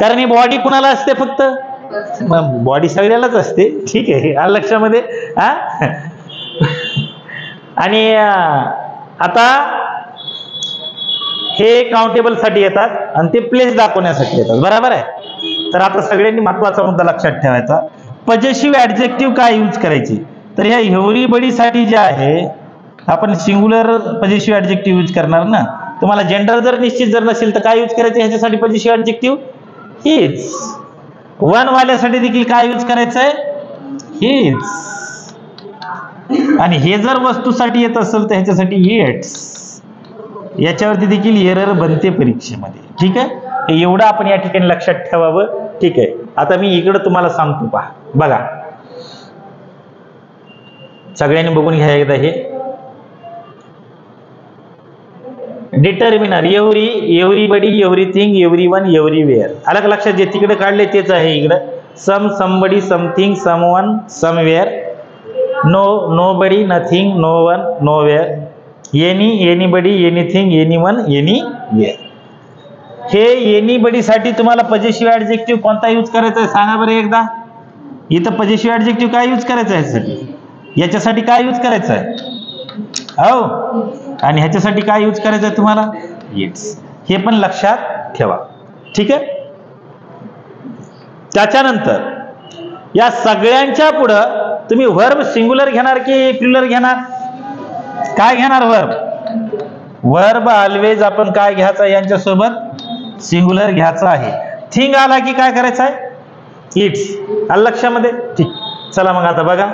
कारण ही बॉडी कुणाला असते फक्त, बॉडी सगळ्यालाच असते. ठीक आहे. लक्षामध्ये. आणि आता हे काउंटेबल साठी येतात आणि ते प्लेस दाखवण्यासाठी येतात, बरोबर आहे. तर आता सगळ्यांनी महत्वाचा मुद्दा लक्षात ठेवायचा, पजेसिव्ह ऍडजेक्टिव्ह काय यूज करायची. तर ह्या एव्हरी बडी साठी जे आहे आपण सिंग्युलर पजेसिव्ह ऍडजेक्टिव्ह यूज करणार ना. तुम्हाला जेंडर जर निश्चित जर नसेल तर काय यूज करायचं ह्याच्यासाठी पजेसिव्ह ऍडजेक्टिव्ह हिज. वन वाल्यासाठी देखील काय यूज करायचं आहे हिज, आणि हे जर वस्तूसाठी येत असेल तर ह्याच्यासाठी इट्स. याच्यावरती देखील एरर बनते परीक्षेमध्ये. ठीक आहे. एवढं आपण या ठिकाणी लक्षात ठेवावं. ठीक आहे. आता मी इकडं तुम्हाला सांगतो पहा, बघा सगळ्यांनी बघून घ्या एकदा. हे determiner every, everybody, everything, everyone, everywhere, अलग लक्षात. जे तिकडे काढले तेच आहे इकडे. Some, somebody, something, someone, somewhere, no, nobody, nothing, no one, nowhere, any, anybody, anything, anyone, anywhere. हे एनीबडी साठी तुम्हाला पजेसिव्ह ऍडजेक्टिव्ह कोणता यूज करायचा आहे सांगा बरं एकदा. इथं पजेसिव्ह ऍडजेक्टिव्ह काय यूज करायचं आहे, याच्यासाठी काय यूज करायचं आहे हो, आणि ह्याच्यासाठी काय यूज करायचं आहे तुम्हाला इट्स. हे पण लक्षात ठेवा. ठीक आहे. त्याच्यानंतर या सगळ्यांच्या पुढं तुम्ही वर्ब सिंग्युलर घेणार की प्लुरल घेणार, काय घेणार वर्ब. वर्ब ऑलवेज आपण काय घ्यायचा यांच्यासोबत सिंग्युलर घ्यायचा आहे. थिंग आला की काय करायचं आहे इट्स, लक्षामध्ये. ठीक. चला मग आता बघा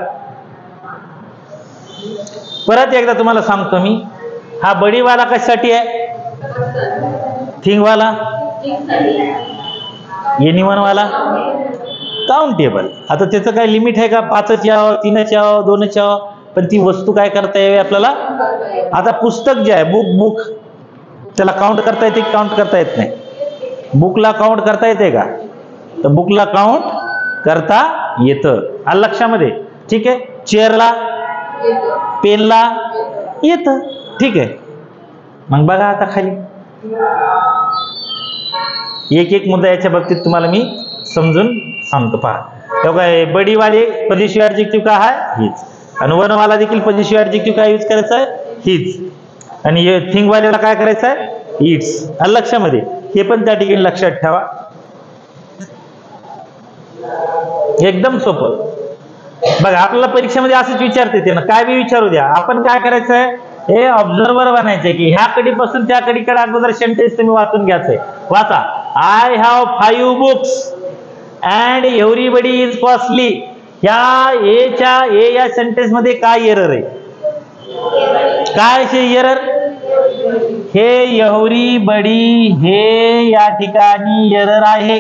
परत एकदा तुम्हाला सांगतो मी. हा बडीवाला कशासाठी आहे, थिंगवाला, एनीवनवाला, काउंटेबल. आता त्याचं काय लिमिट आहे का, 5च यावं, 3च यावं, 2च यावं, पण ती वस्तू काय करता यावी आपल्याला. आता पुस्तक जे आहे बुक, त्याला काउंट करता येते, काउंट करता येत नाही. बुकला काउंट करता येते का, तर बुकला काउंट करता येतं, लक्षामध्ये. ठीक आहे. चेअरला, पेनला येतं. ठीक आहे. मग बघा आता खाली एक एक मुद्दा याच्या बाबतीत तुम्हाला मी समजून सांगतो. पहा काय, बडीवाले पजेसिव्ह ऍडजेक्टिव्ह काय आहे हीच, आणि वनवाला देखील पजेसिव्ह ऍडजेक्टिव्ह काय यूज करायचा आहे हीच, आणि थिंगवाल्याला काय करायचं आहे इट्स, लक्षामध्ये. हे पण त्या ठिकाणी लक्षात ठेवा. एकदम सोपं. बघा आपल्याला परीक्षेमध्ये असंच विचारते ते ना, काय बी विचारू द्या. आपण काय करायचंय, हे ऑब्झर्वर बनायचंय की ह्या कडीपासून त्या कडीकडे अगोदर सेंटेन्स तुम्ही वाचून घ्यायचंय. वाचा. I have 5 books and everybody is costly. ह्या ए या सेंटेन्स मध्ये काय एरर आहे, काय एरर? हे एव्हरीबडी हे या ठिकाणी एरर आहे.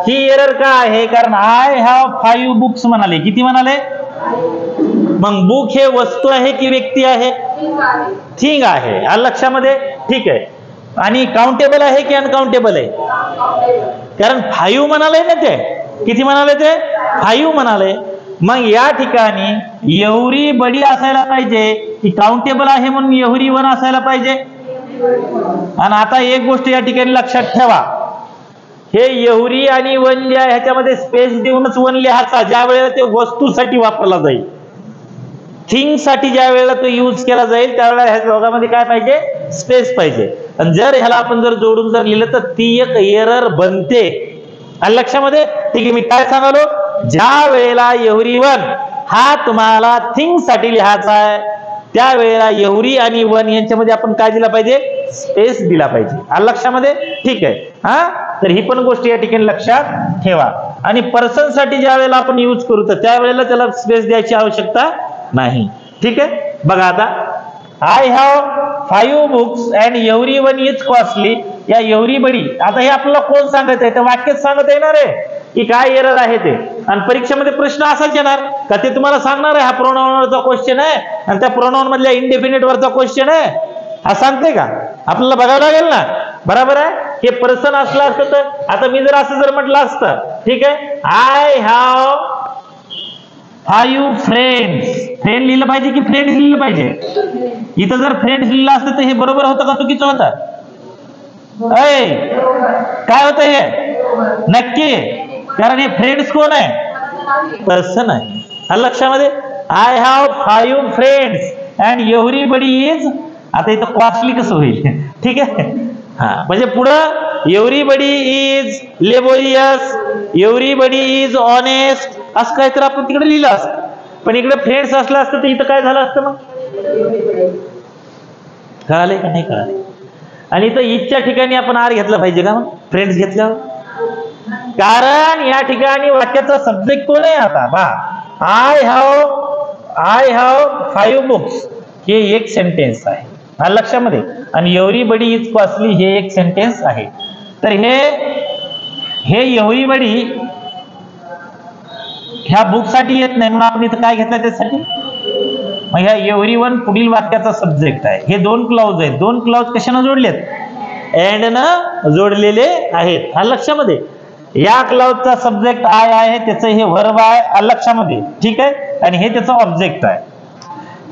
ही एरर का आहे? कारण आय हॅव 5 बुक्स म्हणाले. किती म्हणाले? मग बुक हे वस्तू आहे की व्यक्ती आहे? थिंग आहे. आलं लक्षामध्ये? ठीक आहे. आणि काउंटेबल आहे की अनकाउंटेबल आहे? कारण 5 म्हणाले ना ते. किती म्हणाले ते? 5 म्हणाले. मग या ठिकाणी एव्हरीबडी असायला पाहिजे की काउंटेबल आहे म्हणून एव्हरीवन असायला पाहिजे. आणि आता एक गोष्ट या ठिकाणी लक्षात ठेवा, हे एव्हरी आणि वन जे आहे ह्याच्यामध्ये स्पेस देऊनच वन लिहायचा ज्या वेळेला ते वस्तूसाठी वापरला जाईल. थिंग साठी ज्या वेळेला तो यूज केला जाईल त्यावेळेला ह्या दोघांमध्ये काय पाहिजे? स्पेस पाहिजे. आणि जर ह्याला आपण जर जोडून जर लिहिलं तर ती एक एरर बनते. आणि लक्षामध्ये? ठीक आहे. मी काय सांगालो? ज्या वेळेला एव्हरीवन हा तुम्हाला थिंग साठी लिहायचा आहे त्यावेळेला एव्हरी आणि वन यांच्यामध्ये आपण काय दिला पाहिजे? स्पेस दिला पाहिजे. आलं लक्षामध्ये? ठीक आहे. हा, तर ही पण गोष्ट या ठिकाणी लक्षात ठेवा. आणि पर्सन साठी ज्या वेळेला आपण यूज करू तर त्यावेळेला त्याला स्पेस द्यायची आवश्यकता नाही. ठीक आहे. बघा आता, I have 5 books and everyone is costly. या एव्हरीबडी आता हे आपल्याला कोण सांगत आहे? तर वाक्यच सांगत येणार आहे की काय एरर आहे ते. आणि परीक्षेमध्ये प्रश्न असाच येणार का ते तुम्हाला सांगणार आहे हा प्रोनाउन वरचा क्वेश्चन आहे आणि त्या प्रोनाउन मधल्या इंडेफिनिट वरचा क्वेश्चन आहे. हा सांगते का? आपल्याला बघावं लागेल ना. बरोबर आहे. हे पर्सन असलं असतं तर आता मी जर असं जर म्हटलं असतं, ठीक आहे, आय हॅव 5 फ्रेंड्स. फ्रेंड लिहिलं पाहिजे की फ्रेंड्स लिहिलं पाहिजे? इथं जर फ्रेंड्स लिहिलं असतं तर हे बरोबर होतं का चुकीचं होतं? काय होतं हे? नक्की. कारण हे फ्रेंड्स कोण आहे? पर्सन आहे. आलं लक्षामध्ये? I have 5 friends and everybody is. आता इथं कॉस्टली कसं होईल? ठीक आहे. हा, म्हणजे पुढं everybody is laborious, everybody is honest असं काय तर आपण तिकडे लिहिलं असतं. पण इकडे फ्रेंड्स असलं असतं तर इथं काय झालं असतं? मग कळाले का नाही कळाले? आणि इथं इजच्या ठिकाणी आपण आर घेतला पाहिजे का? मग फ्रेंड्स घेतल्यावर? कारण या ठिकाणी वाक्याचा सब्जेक्ट कोण आहे? आता पहा, आय हॅव 5 बुक्स हे एक सेंटेन्स आहे. हा लक्षामध्ये. आणि एव्हरीबडी इज कॉस्टली हे एक सेंटेन्स आहे. तर हे एव्हरीबडी ह्या बुक साठी येत नाही म्हणून आपण इथं काय घेतलं त्यासाठी? मग ह्या एव्हरीवन पुढील वाक्याचा सब्जेक्ट आहे. हे 2 क्लॉज आहेत. 2 क्लॉज कशाने जोडलेत? एंड न जोडलेले आहेत. हा लक्षामध्ये. या क्लॉजचा सब्जेक्ट आय आहे, त्याचं हे वर्ब आहे. लक्षामध्ये. ठीक आहे. आणि हे त्याचं ऑब्जेक्ट आहे.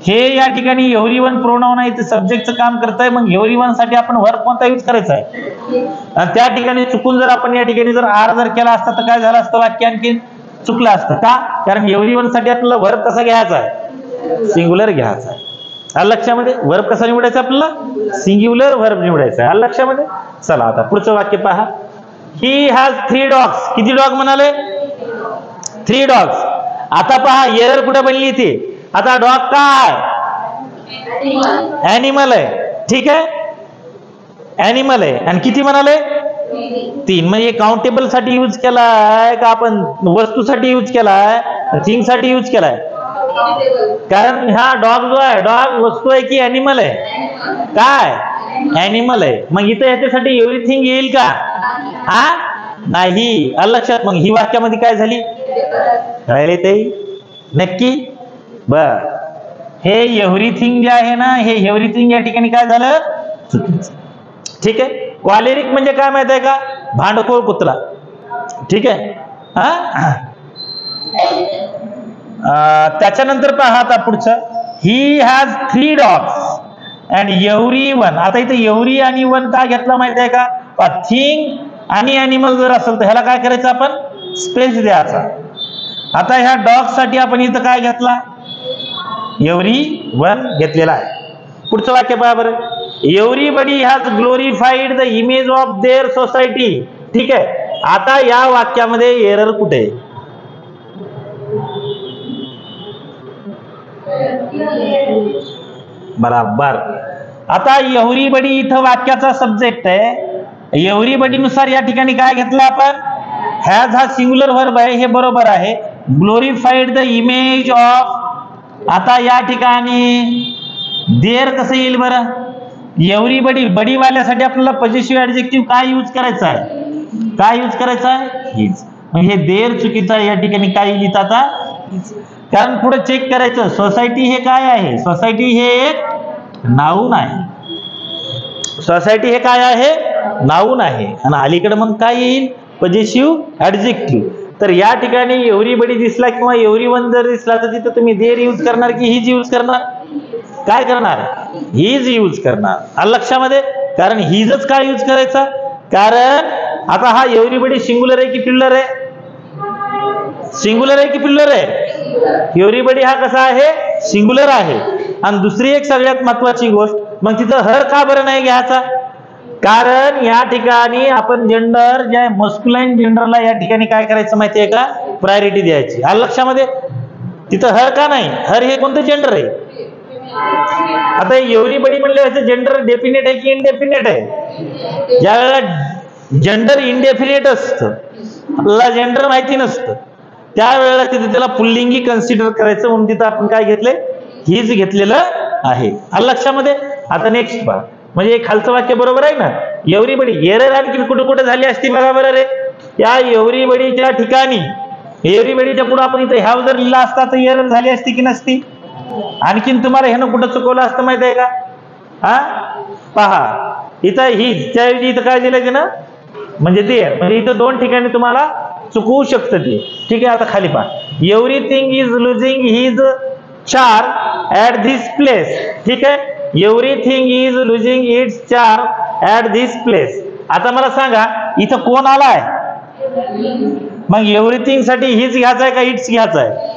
हे या ठिकाणी एव्हरीवन प्रोनाउन आहे, ते सब्जेक्टचं काम करत आहे. मग एव्हरीवन साठी आपण वर्ब कोणता यूज करायचा आहे? आणि त्या ठिकाणी चुकून जर आपण या ठिकाणी जर आर जर केला असता तर काय झालं असतं? वाक्य आणखी चुकलं असतं. का? कारण एव्हरीवन साठी आपल्याला वर्ब कसा घ्यायचा आहे? सिंग्युलर घ्यायचा आहे. आलं लक्षामध्ये? वर्ब कसा निवडायचा आपल्याला? सिंग्युलर वर्ब निवडायचा आहे. आलं लक्षामध्ये? चला आता पुढचं वाक्य पहा. He has 3 dogs. किती डॉग म्हणाले? 3 डॉग्स. आता पहा एरर कुठे बनली ती. आता डॉग काय? ॲनिमल आहे. ठीक आहे. ॲनिमल आहे. आणि किती म्हणाले? 3. म्हणजे काउंटेबल साठी यूज केलाय का आपण वस्तूसाठी यूज केलाय? थिंग साठी यूज केलाय? कारण हा डॉग जो आहे, डॉग वस्तू आहे की ॲनिमल आहे? काय? ॲनिमल आहे. मग इथं याच्यासाठी एव्हरीथिंग येईल का? हा, नाही. लक्षात. मग ही वाक्यामध्ये काय झाली? राहिले ते नक्की. बर, हे एव्हरीथिंग जे आहे ना, हे एव्हरीथिंग या ठिकाणी काय झालं? चुकीचं. ठीक आहे. कॉलेरिक म्हणजे काय माहित आहे का? भांडखोर कुत्रा. ठीक आहे. त्याच्यानंतर पहा आता पुढचं. He has 3 dogs and everyone. आता इथे एव्हरी आणि वन काय घेतला माहिती आहे का? थिंग आणि ॲनिमल जर असेल तर ह्याला काय करायचं? आपण स्पेस द्यायचा. आता ह्या डॉग साठी आपण इथं काय घेतला? एव्हरीवन घेतलेला आहे. पुढचं वाक्य पहा बरं. Everybody has glorified the image of their society. ठीक आहे. आता या वाक्यामध्ये एरर कुठे? बराबर. आता एव्हरीबडी इथं वाक्याचा सब्जेक्ट आहे. एव्हरीबडी नुसार या ठिकाणी काय घेतलं आपण? हॅज हा सिंग्युलर वर्ब आहे, हे बरोबर आहे. ग्लोरिफाईड द इमेज ऑफ आता या ठिकाणी देर कसं येईल बरं? एव्हरीबडी, बडी वाल्यासाठी आपल्याला पॉझिटिव्ह ऍडजेक्टिव्ह काय यूज करायचा आहे? काय यूज करायचा आहे? हीच. म्हणजे हे देर चुकीचं आहे, या ठिकाणी काय लिहित आता? कारण पुढे चेक करायचं, सोसायटी हे काय आहे? सोसायटी हे एक नाऊन आहे. सोसायटी हे काय आहे? नाऊन आहे. आणि अलीकडे मग काय येईल? Positive adjective. तर या ठिकाणी एव्हरीबडी दिसला किंवा एव्हरीवन जर दिसला तर तिथं तुम्ही देर यूज करणार की हीज यूज करणार? काय करणार? हीज यूज करणार. आलं लक्षामध्ये? कारण हीजच काय यूज करायचा? कारण आता हा एव्हरीबडी सिंग्युलर आहे की प्लुरल आहे? सिंग्युलर आहे की प्लुरल आहे? एव्हरीबडी हा कसा आहे? सिंग्युलर आहे. आणि दुसरी एक सगळ्यात महत्वाची गोष्ट, मग तिथं हर का बरं नाही घ्यायचा? कारण या ठिकाणी आपण जेंडर, ज्या मस्क्युलाइन जेंडरला या ठिकाणी काय करायचं माहितीये का? प्रायोरिटी द्यायची. आलं लक्षामध्ये? तिथं हर का नाही? हर हे कोणतं जेंडर आहे? आता एव्हरीबडी म्हणले याचं जेंडर डेफिनेट आहे की इनडेफिनेट आहे? ज्या वेळेला जेंडर इनडेफिनेट असतं, आपल्याला जेंडर माहिती नसतं, त्यावेळेला तिथे त्याला पुल्लिंगी कन्सिडर करायचं, म्हणून तिथं आपण काय घेतलंय? हीच घेतलेलं आहे. आलं लक्षामध्ये? आता नेक्स्ट पहा, म्हणजे खालचं वाक्य बरोबर आहे ना? एव्हरीबडी. एरर आणखी कुठे कुठे झाली असती बघा बरं रे. या एव्हरीबडीच्या ठिकाणी, एव्हरीबडीच्या पुढे आपण इथं ह्याव जर लिहिला असता तर एरर झाली असती की नसती? आणखीन तुम्हाला ह्यानं कुठं चुकवलं असतं माहित आहे का? हा पहा, इथं हीच त्याऐवजी इथं काय दिलं ना? म्हणजे ते, म्हणजे इथं दोन ठिकाणी तुम्हाला चुकवू शकतं ते. ठीक आहे, आता खाली पहा, everything is losing his charm at this place. ठीक आहे, everything is losing it's charm at this place. आता मला सांगा, इथं कोण आलाय? मग एव्हरीथिंग साठी हीच घ्यायचा आहे का इट्स घ्यायचा आहे?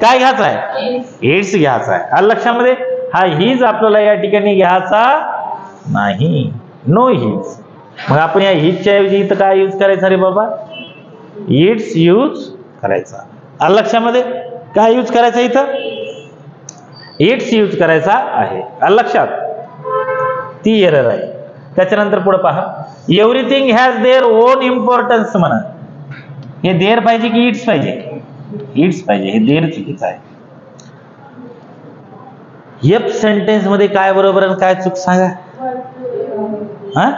काय घ्यायचा आहे? इट्स घ्यायचा आहे. आलं लक्षामध्ये? हा हीज आपल्याला या ठिकाणी घ्यायचा नाही. No his. मग आपण या हीजच्या ऐवजी इथं काय यूज करायचा रे बाबा? इट्स यूज करायचा. आलं लक्षामध्ये? काय यूज करायचं इथं? इट्स यूज करायचा आहे. आलं लक्षात? ती एरर आहे. त्याच्यानंतर पुढे पहा, everything has their own importance म्हणा. हे देअर पाहिजे की इट्स पाहिजे? इट्स पाहिजे. हे देअर चुकीचं आहे. एफ सेंटेन्स मध्ये काय बरोबर आणि काय चूक सांगा? हा,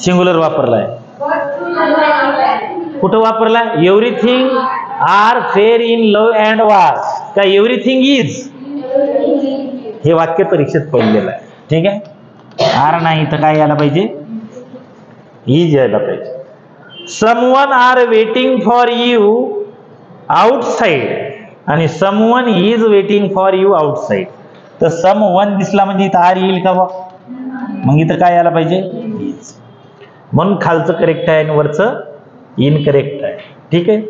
सिंग्युलर वापरलाय. कुठं वापरलाय? Everything are fair in love and war का एव्हरीथिंग इज? हे वाक्य परीक्षेत पडलेलं आहे. ठीक आहे, आर नाही तर काय यायला पाहिजे? इज यायला पाहिजे. Someone are waiting for you outside आणि someone is waiting for you outside. तर समवन दिसला म्हणजे इथं आर येईल का बा? मग इथं काय यायला पाहिजे? इज. म्हणून खालचं करेक्ट आहे आणि वरचं इनकरेक्ट आहे. ठीक आहे,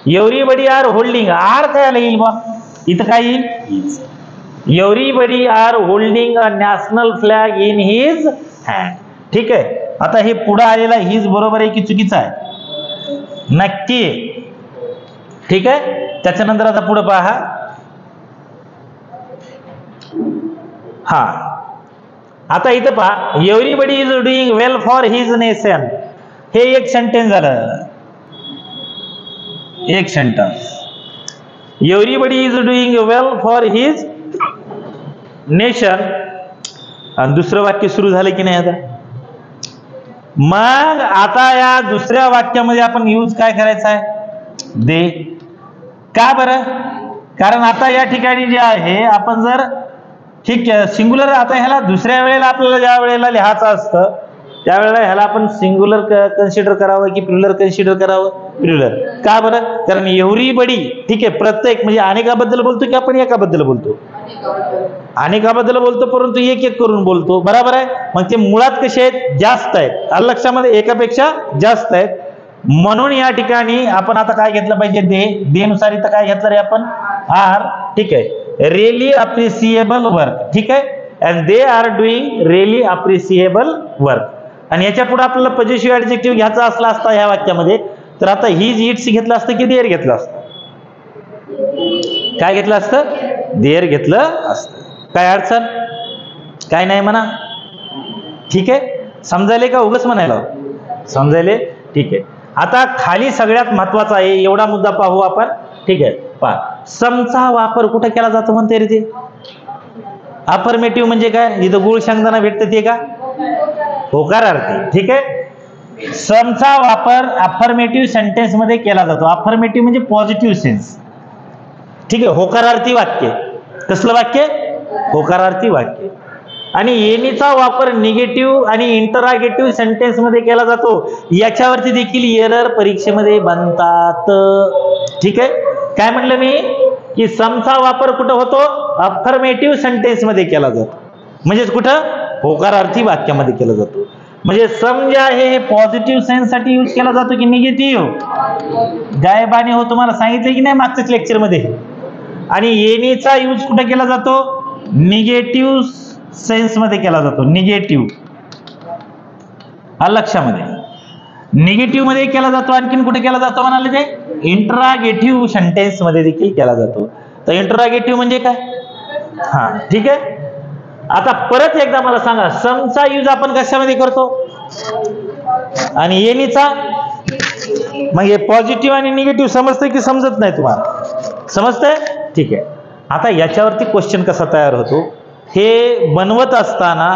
एव्हरीबडी आर होल्डिंग, आर काय येईल बा? इथं काय येईल? Is. Everybody are holding a national flag in his hand. ठीक आहे, आता हे पुढे आलेला हीज बरोबर आहे की चुकीचा आहे? नक्की. ठीक आहे, त्याच्यानंतर आता पुढे पहा. हा, आता इथं पहा, everybody is doing well for his nation. हे एक सेंटेन्स झालं. एक sentence, everybody is doing well for his nation. आणि दुसरं वाक्य सुरू झालं की नाही आता? मग आता या दुसऱ्या वाक्यामध्ये आपण यूज काय करायचा आहे? दे. का बरं? कारण आता या ठिकाणी जे आहे आपण जर ठीक आहे सिंग्युलर, आता ह्याला दुसऱ्या वेळेला आपल्याला ज्या वेळेला लिहायचं असतं त्यावेळेला ह्याला आपण सिंग्युलर कन्सिडर करावं की प्लुरल कन्सिडर करावं? प्लुरल. का बरं? कारण एव्हरीबडी ठीक आहे, प्रत्येक म्हणजे अनेकाबद्दल बोलतो की आपण एकाबद्दल बोलतो? अनेकाबद्दल बोलतो, परंतु एक एक करून बोलतो. बरोबर आहे. मग ते मुळात कसे आहेत? जास्त आहेत. आलं लक्षामध्ये? एकापेक्षा जास्त आहेत. म्हणून या ठिकाणी आपण आता काय घेतलं पाहिजे? दे. दे नुसार इथं काय घेतलं रे आपण? आर. ठीक आहे, रिअली अप्रिशिएबल वर्क. ठीक आहे, and they are doing really appreciable work. आणि याच्या पुढे आपल्याला पॉझिटिव्ह ऍडजेक्टिव्ह घ्यायचा असला असता ह्या वाक्यामध्ये, तर आता हीज इट्स घेतलं असतं की देअर घेतलं असतं? काय घेतलं असतं? देअर घेतलं असतं. काय अडचण? काय नाही म्हणा. ठीक आहे, समजायले का उगाच म्हणायला? समजायले. ठीक आहे, आता खाली सगळ्यात महत्वाचा आहे एवढा मुद्दा पाहू आपण. ठीक आहे, पहा, समचा वापर कुठे केला जातो म्हणते रे ते? अफर्मेटिव्ह म्हणजे काय? इथं गुळ शेंगदाणा भेटते ते का? होकारार्थी. ठीक आहे, समचा वापर अफर्मेटिव्ह सेंटेन्स मध्ये केला जातो. अफर्मेटिव्ह म्हणजे पॉझिटिव्ह सेन्स. ठीक आहे, होकारार्थी वाक्य. कसलं वाक्य? होकारार्थी वाक्य. आणि येणीचा वापर निगेटिव्ह आणि इंटरागेटिव्ह सेंटेन्स मध्ये केला जातो. याच्यावरती देखील एरर परीक्षेमध्ये बनतात. ठीक आहे, काय म्हटलं मी की समचा वापर कुठं होतो? अफर्मेटिव्ह सेंटेन्स मध्ये केला जातो. म्हणजेच कुठं? होकारार्थी वाक्यामध्ये केला जातो. म्हणजे सम जे आहे हे पॉझिटिव्ह सेन्स साठी यूज केला जातो की निगेटिव्ह? गायबाने हो तुम्हाला सांगितलं की नाही मागच्याच लेक्चर मध्ये. आणि येणीचा यूज कुठे केला जातो? निगेटिव्ह सेन्स मध्ये केला जातो. निगेटिव्ह, लक्षामध्ये निगेटिव्ह मध्ये केला जातो. आणखीन कुठे केला जातो म्हणाले ते? इंटरागेटिव्ह सेंटेन्स मध्ये देखील केला जातो. तर इंटरागेटिव्ह म्हणजे काय? हा, ठीक आहे. आता परत एकदा मला सांगा, समचा यूज आपण कशामध्ये करतो आणि येणीचा? मग हे पॉझिटिव्ह आणि निगेटिव्ह समजतंय की समजत नाही तुम्हाला? समजतंय? ठीक आहे. आता याच्यावरती क्वेश्चन कसा तयार होतो हे बनवत असताना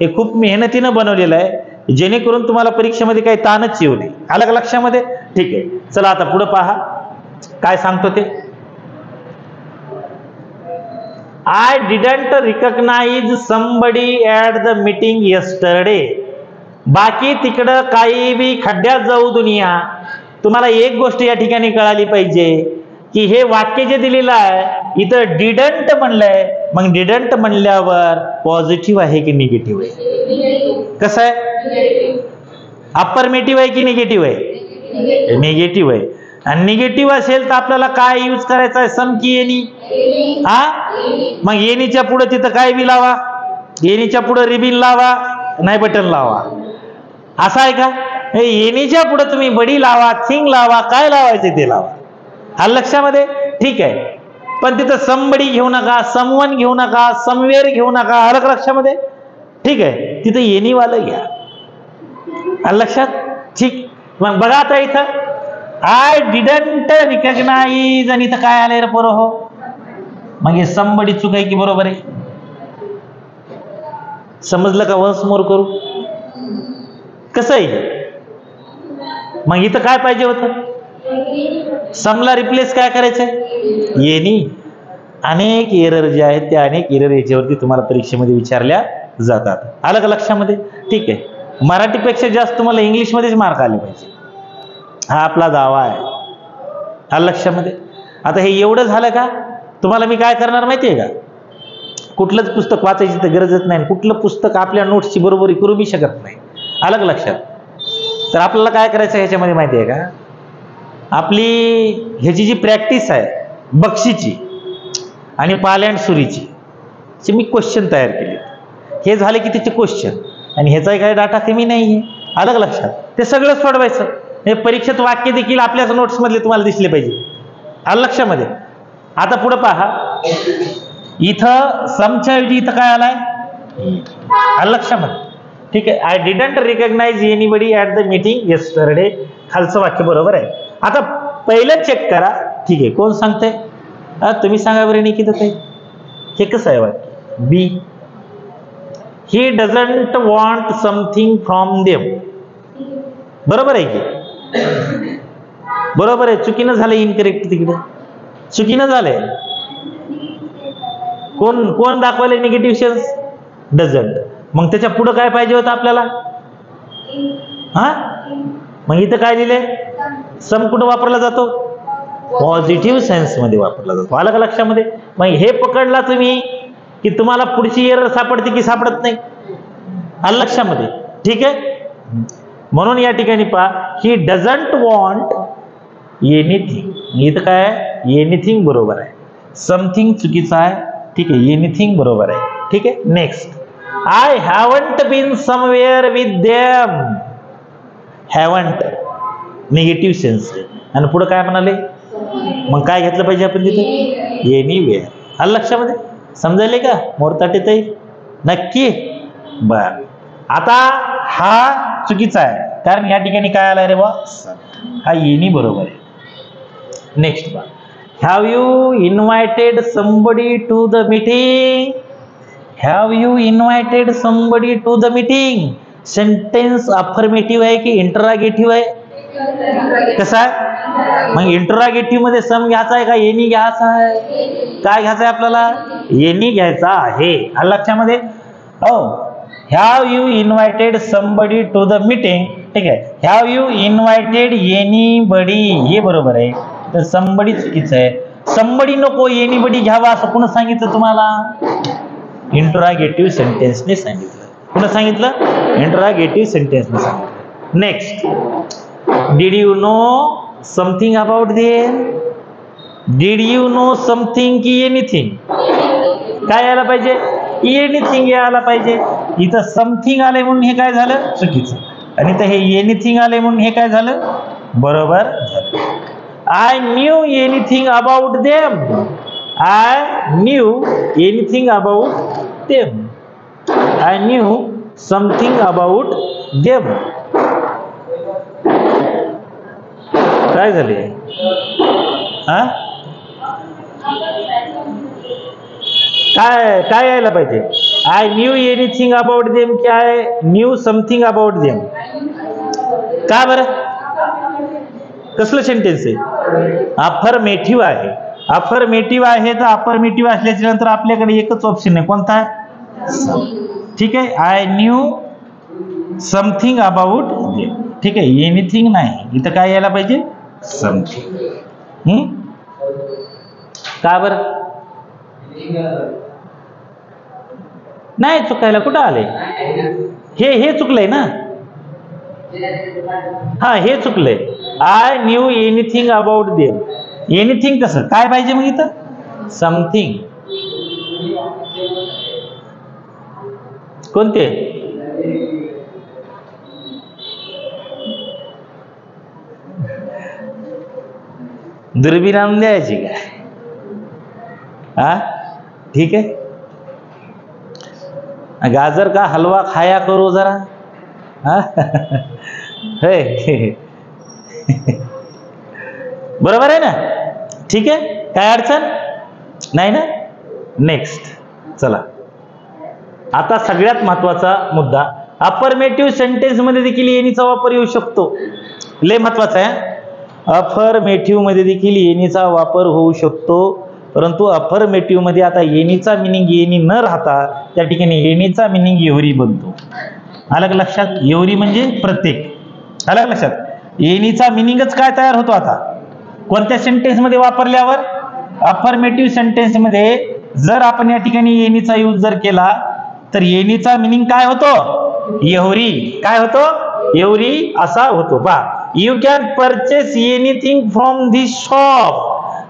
हे खूप मेहनतीनं बनवलेलं आहे, जेणेकरून तुम्हाला परीक्षेमध्ये काही ताणच येऊ नये. आलं का लक्षामध्ये? ठीक आहे, चला आता पुढे पहा काय सांगतो ते. I didn't recognise somebody at the meeting yesterday. बाकी तिकडं काही बी खड्ड्यात जाऊ दुनिया, तुम्हाला एक गोष्ट या ठिकाणी कळाली पाहिजे की हे वाक्य जे दिलेलं आहे इथं डिडंट म्हणलंय. मग डिडंट म्हणल्यावर पॉझिटिव्ह आहे की निगेटिव्ह आहे? कसं आहे? अफर्मेटिव्ह आहे की निगेटिव्ह आहे? निगेटिव्ह आहे. आणि निगेटिव्ह असेल तर आपल्याला काय यूज करायचं आहे? सम की येणी? हा, मग येणीच्या पुढे तिथं काय बी लावा, येणीच्या पुढे रिबिन लावा, नाही बटन लावा. असं आहे का? हे येणीच्या पुढे तुम्ही बडी लावा, थिंग लावा, काय लावायचे ते लावा. हा लक्षामध्ये? ठीक आहे, पण तिथं समबडी घेऊ नका, समवन घेऊ नका, समवेअर घेऊ नका. आलं का लक्षामध्ये? ठीक आहे, तिथं येणीवालं घ्या. आलं लक्षात? ठीक. मग बघा आता इथं आय डिडंट रिकग्नाइज आणि इथं काय आलंय रे पोरं हो? मग हे समबडी चूक आहे की बरोबर आहे? समजलं का? वन्स मोर करू. कसं आहे? मग इथं काय पाहिजे होतं? समला रिप्लेस काय करायचंय? येणी. अनेक एरर जे आहेत त्या अनेक एरर याच्यावरती तुम्हाला परीक्षेमध्ये विचारल्या जातात. आलं का लक्षामध्ये? ठीक आहे, मराठीपेक्षा जास्त तुम्हाला इंग्लिशमध्येच मार्क आले पाहिजे, हा आपला दावा आहे. आलं लक्षामध्ये? आता हे एवढं झालं का? तुम्हाला मी काय करणार माहितीये का? कुठलंच पुस्तक वाचायची तर गरजच नाही, कुठलं पुस्तक आपल्या नोट्सची बरोबरी करू बी शकत नाही. आलं का लक्षात? तर आपल्याला काय करायचं ह्याच्यामध्ये माहिती आहे का? आपली ह्याची जी प्रॅक्टिस आहे बक्षीची आणि पाल्याण सुरीची मी क्वेश्चन तयार केले. हे झाले की त्याचे क्वेश्चन आणि ह्याचा काही डाटा कमी नाहीये. आलं का लक्षात? ते सगळं सोडवायचं. हे परीक्षेत वाक्य देखील आपल्याच नोट्स मधले तुम्हाला दिसले पाहिजे. आलं लक्षामध्ये? आता पुढे पहा, इथं समच्या ऐवजी इथं काय आलाय? आलं लक्षामध्ये? ठीक आहे, I didn't recognise anybody at the meeting yesterday. खालचं वाक्य बरोबर आहे. आता पहिलं चेक करा. ठीक आहे, कोण सांगतंय? तुम्ही सांगा बरं निकिता ताई, हे कसं आहे वाक्य? B, he doesn't want something from them. बरोबर आहे की? बरोबर आहे. चुकीनं झालं, इनकरेक्ट तिकडे चुकीनं झालंय. कोण कोण दाखवायला निगेटिव्ह सेन्स? डझंट. मग त्याच्या पुढे काय पाहिजे होतं आपल्याला? हा, मग इथं काय लिहिलंय? सम कुठं वापरला जातो? पॉझिटिव्ह सेन्स मध्ये वापरला जातो. आलं का लक्षामध्ये? मग हे पकडला तुम्ही की तुम्हाला पुढची एरर सापडते की सापडत नाही? आलं लक्षामध्ये? ठीक आहे, म्हणून या ठिकाणी पहा, ही डझंट वॉन्ट एनिथिंग. इथं काय आहे? एनिथिंग बरोबर आहे, समथिंग चुकीचं आहे. ठीक आहे, एनिथिंग बरोबर आहे. ठीक आहे, next. I haven't been somewhere with them. Haven't negative sense आणि पुढे काय म्हणाले? मग काय घेतलं पाहिजे आपण तिथे? एनीवेअर. आलं लक्षामध्ये? समजायले का मोरताटे ताई? नक्की. बर, आता हा चुकीचा आहे कारण या ठिकाणी काय आलाय रे बा? हा एनी बरोबर आहे. नेक्स्ट बा, have you invited somebody to the meeting? Have you invited somebody to the meeting? Sentence affirmative आहे की इंटरॉगेटिव्ह आहे? कसा आहे? मग इंटरॉगेटिव्ह मध्ये सम घ्यायचा आहे का एनी घ्यायचा आहे? काय घ्यायचं आहे आपल्याला? एनी घ्यायचा आहे. आलं लक्षामध्ये? हो. Have you invited somebody to the meeting? ठीक आहे. हॅव यू इन्व्हायटेड एनीबडी हे बरोबर आहे, तर समबडी चुकीचं आहे. समबडी नको एनीबडी घ्यावा असं कोण सांगितलं तुम्हाला? इंटरॉगेटिव्ह सेंटेन्सने सांगितलं. कोण सांगितलं? इंटरॉगेटिव्ह सेंटेन्सने सांगितलं. Next, did you know something about them? Did you know something की एनिथिंग? काय यायला पाहिजे? एनिथिंग यायला पाहिजे. इथं समथिंग आले म्हणून हे काय झालं? चुकीचं. आणि इथं हे एनिथिंग आले म्हणून हे काय झालं? बरोबर झालं. I knew anything about them. I knew anything about them. I knew something about them. काय झाले? हा, काय काय यायला पाहिजे? I knew anything about them की I knew something about them? का बरं? कसलं सेंटेन्स आहे? अफर्मेटिव्ह आहे. अफर्मेटिव्ह आहे, तर अफर्मेटिव्ह असल्याच्या नंतर आपल्याकडे एकच ऑप्शन आहे. कोणता? ठीक आहे. I knew something about them. ठीक आहे. एनिथिंग नाही, इथं काय यायला पाहिजे? समथिंग. का बरं? नाही चुकायला कुठं आले? हे चुकलंय ना. हा, हे चुकलंय. I knew anything about them. Anything कसं काय पाहिजे मग इथं? समथिंग. कोणते? दुर्बीण आणून द्यायची काय? हा, ठीक आहे. गाजर का हलवा खाया करो जरा. बरोबर आहे ना? ठीक आहे. काय अडचण नाही ना? नेक्स्ट, चला आता सगळ्यात महत्वाचा मुद्दा. अफर्मेटिव्ह सेंटेन्स मध्ये देखील एनीचा वापर येऊ शकतो. लय महत्वाचा आहे. अफर्मेटिव्ह मध्ये देखील एनीचा वापर होऊ शकतो, परंतु अफर्मेटिव्ह मध्ये आता एनीचा मिनिंग एनी न राहता त्या ठिकाणी एनीचा मिनिंग एव्हरी बनतो. आलं लक्षात? एव्हरी म्हणजे प्रत्येक. आलं लक्षात? एनीचा मिनिंगच काय तयार होतो आता कोणत्या सेंटेन्स मध्ये वापरल्यावर? अफर्मेटिव्ह सेंटेन्स मध्ये जर आपण या ठिकाणी एनीचा यूज जर केला तर एनीचा मिनिंग काय होतो? एव्हरी. काय होतो? एव्हरी असा होतो. पहा, you can purchase anything from this shop.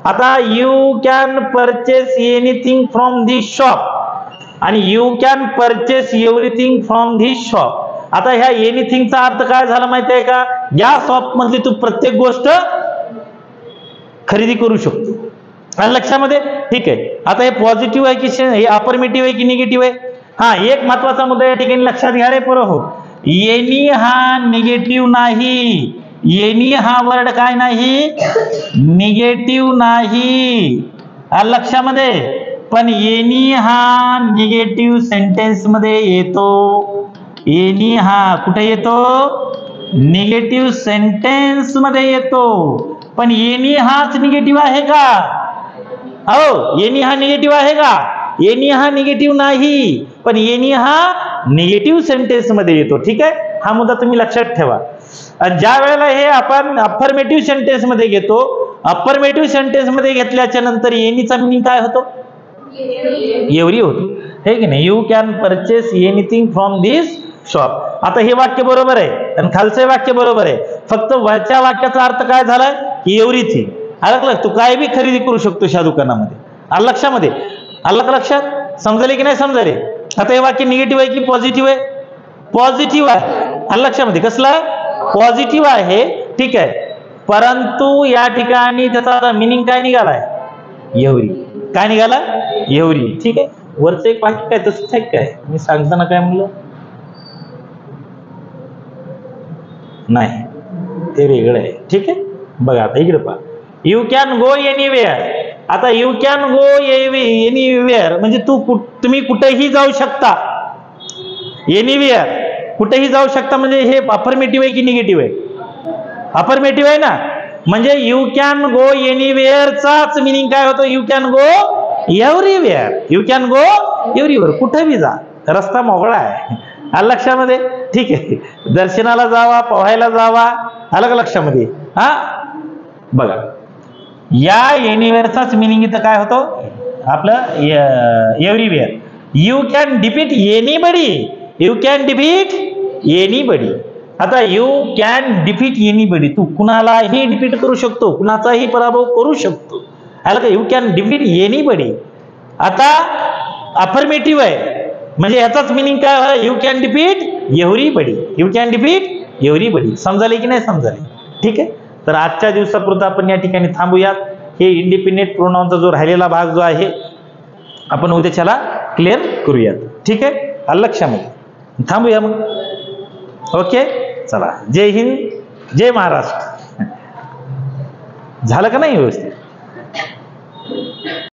आता you can purchase anything from this shop आणि you can purchase everything from this shop. आता ह्या एनिथिंगचा अर्थ काय झाला माहिती आहे का? या शॉप मध्ये तू प्रत्येक गोष्ट खरेदी करू शकतो. लक्षामध्ये? ठीक आहे. आता हे पॉझिटिव्ह आहे की हे अफर्मेटिव्ह आहे की निगेटिव्ह आहे? हा, एक महत्वाचा मुद्दा या ठिकाणी लक्षात घ्या रे पोरं हो. एनी हा निगेटिव्ह नाही. एनी हा वर्ड काय नाही? निगेटिव्ह नाही. लक्षामध्ये? पण एनी हा निगेटिव्ह सेंटेन्स मध्ये येतो. एनी हा कुठे येतो? निगेटिव्ह सेंटेन्स मध्ये येतो. पण एनी हाच निगेटिव्ह आहे का? हो, एनी हा निगेटिव्ह आहे का? एनी हा निगेटिव्ह नाही, पण एनी हा निगेटिव्ह सेंटेन्स मध्ये येतो. ठीक आहे. हा मुद्दा तुम्ही लक्षात ठेवा. ज्या वेळेला हे आपण अफर्मेटिव्ह सेंटेन्स मध्ये घेतो, अफर्मेटिव्ह सेंटेन्स मध्ये घेतल्याच्या नंतर एनीचा मिनिंग काय होतो? एव्हरी होतो. हे की नाही? You can purchase anything from this shop. आता हे वाक्य बरोबर आहे आणि खालचं वाक्य बरोबर आहे. फक्त वरच्या वाक्याचा अर्थ काय झालाय? एव्हरीथिंग. आलं? तू काय बी खरेदी करू शकतो ह्या दुकानामध्ये. आलं लक्षामध्ये? आलं लक्षात? समजले की नाही समजले? आता हे वाक्य निगेटिव्ह आहे की पॉझिटिव्ह आहे? पॉझिटिव्ह आहे. आलं लक्षामध्ये? कसला आहे? पॉझिटिव्ह आहे. ठीक आहे. परंतु या ठिकाणी त्याचा मिनिंग काय निघालाय? एव्हरी. काय निघाला? एव्हरी. ठीक आहे. वरचं एक वाक्य काय तसंच आहे काय? मी सांगताना काय म्हणलं? नाही, ते वेगळं आहे. ठीक आहे. बघा आता इकडे पहा. You can go anywhere. आता यू कॅन गो एनिवेअर म्हणजे तुम्ही कुठेही जाऊ शकता. एनिवेअर कुठेही जाऊ शकता म्हणजे हे अफर्मेटिव्ह आहे की निगेटिव्ह आहे? अफर्मेटिव्ह आहे ना. म्हणजे यू कॅन गो एनिवेअरचाच मिनिंग काय होतो? You can go everywhere. You can go everywhere. कुठेही जा, रस्ता मोकळा आहे. आलं लक्षामध्ये? ठीक आहे. दर्शनाला जावा, पोहायला जावा, आलं का लक्षामध्ये? हा बघा, या एनिवेअरचाच मिनिंग इथं काय होतो? आपलं everywhere. You can defeat anybody. You can defeat anybody. आता यू कॅन डिफीट एनीबडी, तू कुणालाही डिफीट करू शकतो, कुणाचाही पराभव करू शकतो. आलं का? You can defeat anybody. आता अफर्मेटिव्ह आहे म्हणजे याचाच मिनिंग काय? You can defeat everybody. You can defeat everybody. समजाले की नाही समजाले? ठीक आहे. तर आजच्या दिवसापुरतं आपण या ठिकाणी थांबूयात. हे इंडिपेंडेंट प्रोनाउनचा जो राहिलेला भाग जो आहे आपण उद्याच्याला क्लिअर करूयात. ठीक आहे. आलं लक्षामध्ये? थांबूया मग. ओके, चला. जय हिंद, जय महाराष्ट्र. झालं का नाही व्यवस्थित?